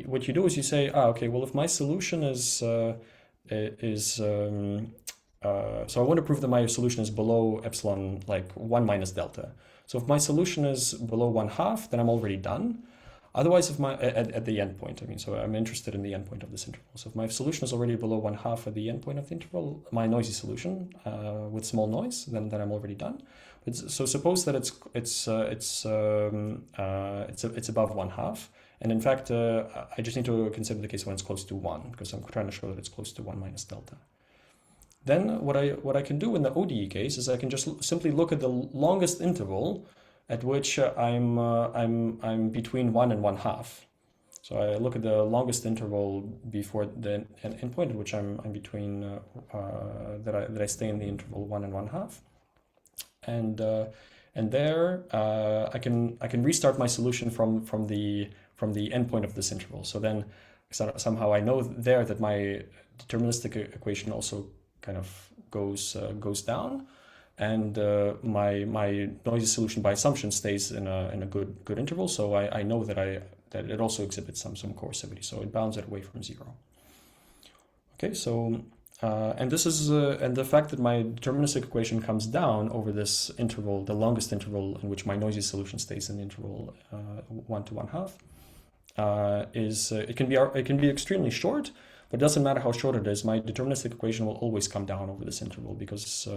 what you do is you say, okay, well, if my solution is so I want to prove that my solution is below epsilon, like 1 minus delta. So if my solution is below 1/2, then I'm already done. Otherwise, if my at the endpoint, I mean, so I'm interested in the endpoint of this interval. So if my solution is already below 1/2 at the endpoint of the interval, my noisy solution with small noise, then I'm already done. So suppose that it's above 1/2, and in fact, I just need to consider the case when it's close to 1, because I'm trying to show that it's close to 1 minus delta. Then what I can do in the ODE case is I can just simply look at the longest interval at which I'm between 1 and 1/2. So I look at the longest interval before the endpoint at which I'm between that I stay in the interval 1 and 1/2, and there I can restart my solution from the endpoint of this interval. So then somehow I know there that my deterministic equation also kind of goes down, and my noisy solution by assumption stays in a good interval. So I know that it also exhibits some coercivity. So it bounds it away from 0. Okay, so and this is and the fact that my deterministic equation comes down over this interval, the longest interval in which my noisy solution stays in the interval 1 to 1/2, is it can be extremely short, but it doesn't matter how short it is. My deterministic equation will always come down over this interval because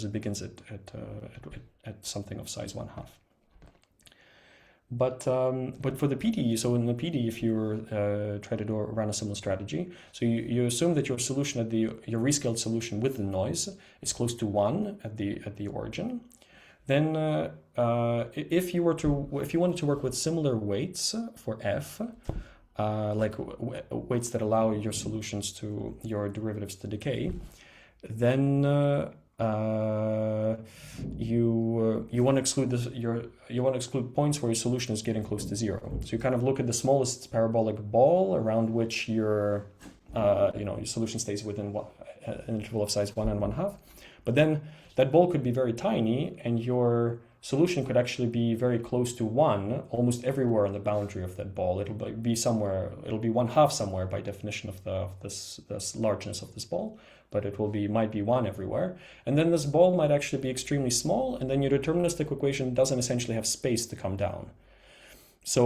it begins at something of size 1/2. But for the PDE, so in the PDE, if you're try to run a similar strategy, so you assume that your solution your rescaled solution with the noise is close to 1 at the origin. Then if you wanted to work with similar weights for f, like weights that allow your solutions to your derivatives to decay, then you want to exclude you want to exclude points where your solution is getting close to 0. So you kind of look at the smallest parabolic ball around which your your solution stays within an interval of size 1 and 1/2. But then that ball could be very tiny, and your solution could actually be very close to 1 almost everywhere on the boundary of that ball. It'll be somewhere. It'll be 1/2 somewhere by definition of this largeness of this ball, but it might be 1 everywhere. And then this ball might actually be extremely small, and then your deterministic equation doesn't essentially have space to come down. So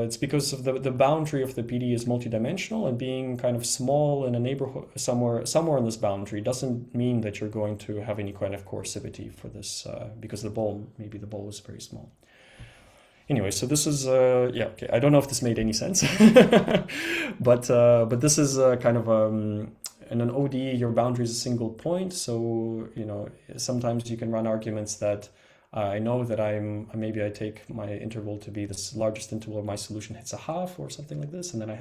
it's because of the boundary of the PD is multidimensional, and being kind of small in a neighborhood somewhere in this boundary doesn't mean that you're going to have any kind of coercivity for this because maybe the ball is very small. Anyway, so this is okay. I don't know if this made any sense, but this is kind of in an ODE your boundary is a single point. So sometimes you can run arguments that I know that maybe I take my interval to be this largest interval, my solution hits a 1/2 or something like this, and then I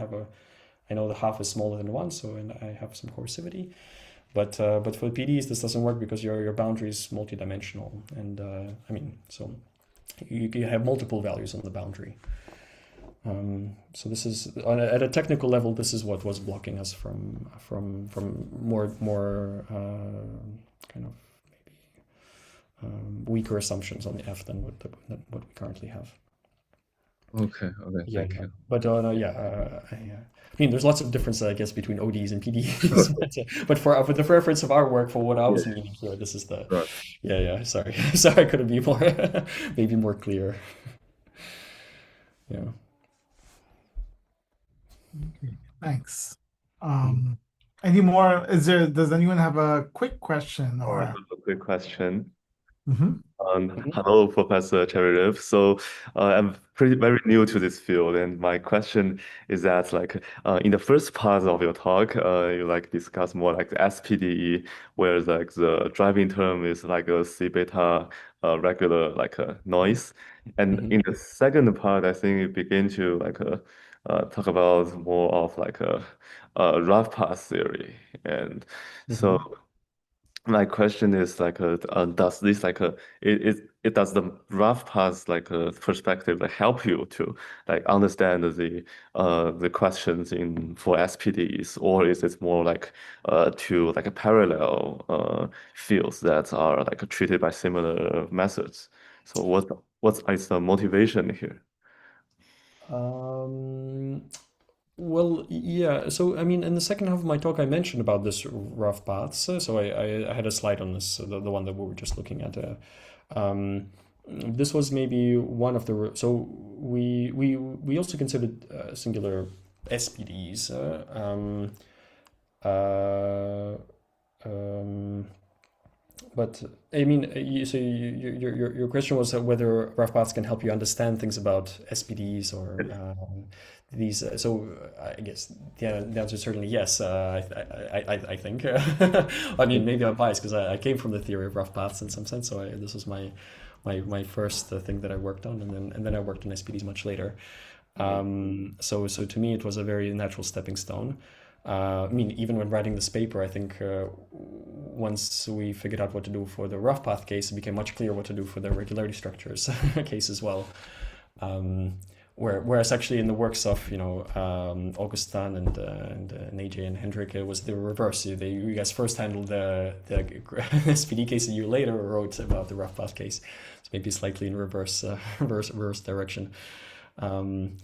know the 1/2 is smaller than 1, and I have some coercivity. But for PDEs this doesn't work because your boundary is multidimensional, and so you have multiple values on the boundary. So this is at a technical level, this is what was blocking us from more kind of weaker assumptions on the F than what we currently have. Okay, thank you. But there's lots of difference, I guess, between ODs and PDEs. but for the reference of our work, for what I was meaning here, this is the right. Sorry, I couldn't be more maybe more clear. Yeah. Okay, thanks. Any more? Does anyone have a quick question? I have a quick question. Mm-hmm. Hello, Professor Chevyrev. So I'm very new to this field, and my question is that, in the first part of your talk, you discuss more like the SPDE, where the driving term is like a C beta regular a noise, and in the second part, I think you begin to talk about more of a rough path theory, and so. My question is does this does the rough path perspective help you to understand the questions for SPDEs, or is it more two parallel fields that are treated by similar methods? So what's the motivation here? Well, yeah. So, in the second half of my talk, I mentioned about this rough paths. So I had a slide on this, the one that we were just looking at. This was maybe one of the. So we also considered singular SPDEs. But so your question was whether rough paths can help you understand things about SPDEs or these. So I guess the answer is certainly yes. I think. Maybe I'm biased because I came from the theory of rough paths in some sense. So this was my first thing that I worked on, and then I worked on SPDEs much later. So to me it was a very natural stepping stone. Even when writing this paper, I think once we figured out what to do for the rough path case, it became much clearer what to do for the regularity structures case as well. Whereas actually in the works of Augustin and AJ and Hendrik, it was the reverse. You guys first handled the SPD case, and you later wrote about the rough path case. So maybe slightly in reverse direction. In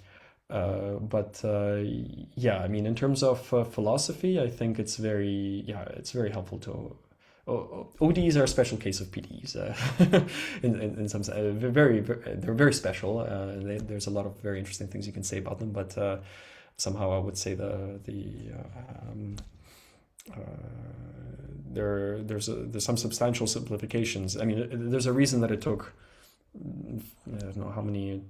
terms of philosophy, I think it's very helpful to. ODs are a special case of PDEs in some sense. They're very special. There's a lot of very interesting things you can say about them, but somehow I would say there's some substantial simplifications. I mean, there's a reason that it took, I don't know how many,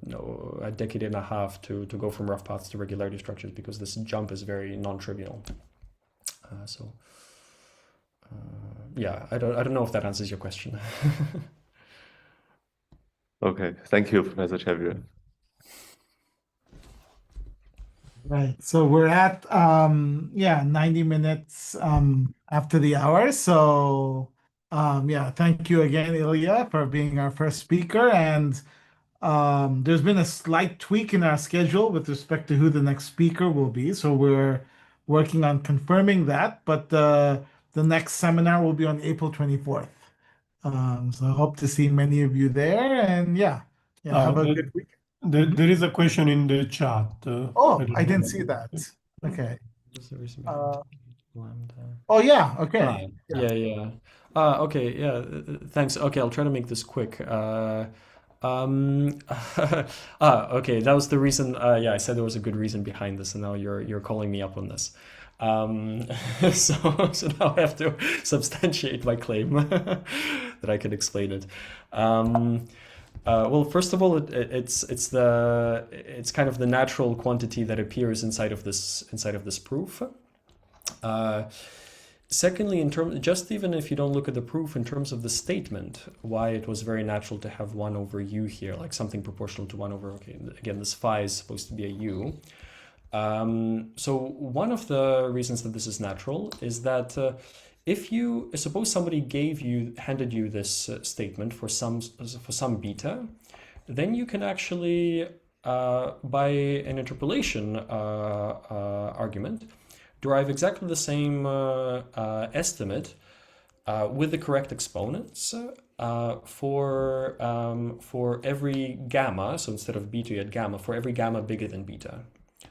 a decade and a half to go from rough paths to regularity structures, because this jump is very non-trivial. Yeah, I don't know if that answers your question. Okay, thank you, Professor Chevyrev. Right. So we're at 90 minutes after the hour. So yeah, thank you again, Ilya, for being our first speaker. And there's been a slight tweak in our schedule with respect to who the next speaker will be. So we're working on confirming that, but the next seminar will be on April 24th. So I hope to see many of you there, and yeah, have a good week. There is a question in the chat. Oh, I didn't see that. Okay. Oh yeah. Okay. Yeah. Okay. Yeah. Thanks. Okay, I'll try to make this quick. Okay, that was the reason. Yeah, I said there was a good reason behind this, and now you're calling me up on this. So now I have to substantiate my claim that I can explain it. Well, first of all, it's kind of the natural quantity that appears inside of this proof. Secondly, just even if you don't look at the proof in terms of the statement, why it was very natural to have 1 over u here, like something proportional to 1 over, okay, again, this phi is supposed to be a u. So one of the reasons that this is natural is that if you suppose somebody handed you this statement for some beta, then you can actually, by an interpolation argument, derive exactly the same estimate with the correct exponents for every gamma. So instead of beta, you had gamma for every gamma bigger than beta.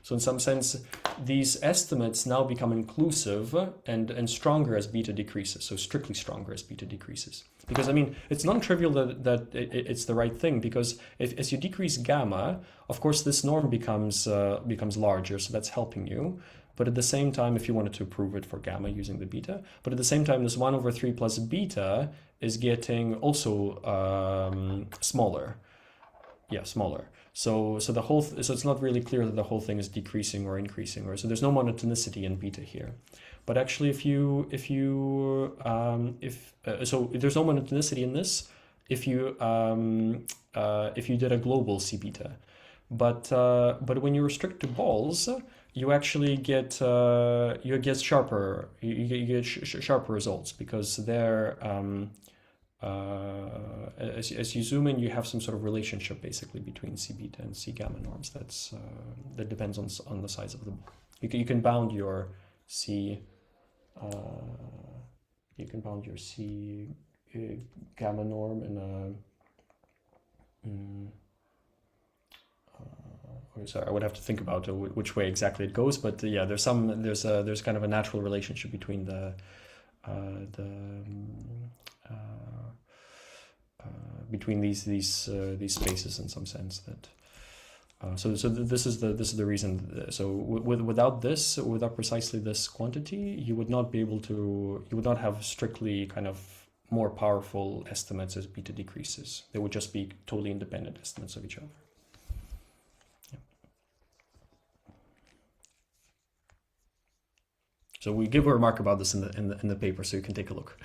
So in some sense, these estimates now become inclusive and stronger as beta decreases. So strictly stronger as beta decreases. Because I mean, it's non-trivial that it's the right thing, because as you decrease gamma, of course, this norm becomes larger. So that's helping you. But at the same time, if you wanted to prove it for gamma using the beta, but at the same time, this 1 over 3 plus beta is getting also smaller. Yeah, smaller. So it's not really clear that the whole thing is decreasing or increasing, so there's no monotonicity in beta here. But actually, so there's no monotonicity in this if you did a global C beta. But when you restrict to balls, you actually get sharper results, because they're as you zoom in, you have some sort of relationship basically between C beta and C gamma norms. That depends on the size of the. You can bound your C. You can bound your C gamma norm in a. Sorry, I would have to think about which way exactly it goes, but yeah, there's kind of a natural relationship between between these spaces in some sense that. So this is the reason. So without precisely this quantity, you would not have strictly kind of more powerful estimates as beta decreases. They would just be totally independent estimates of each other. So we give a remark about this in the paper, so you can take a look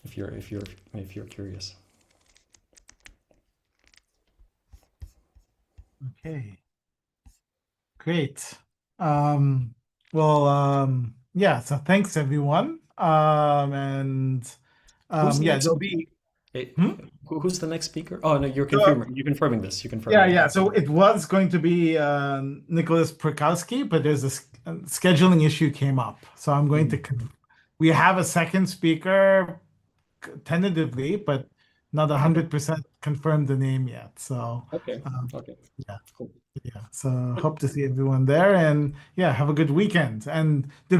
if you're curious. Okay, great. Yeah. So thanks everyone. And there'll be. Who's the next speaker? Oh no, you're confirming this. Yeah. So it was going to be Nicholas Perkowski, but there's a scheduling issue came up. So I'm going to. We have a second speaker tentatively, but not 100% confirmed the name yet. So okay. Yeah. Cool. Yeah. So hope to see everyone there, and yeah, have a good weekend. And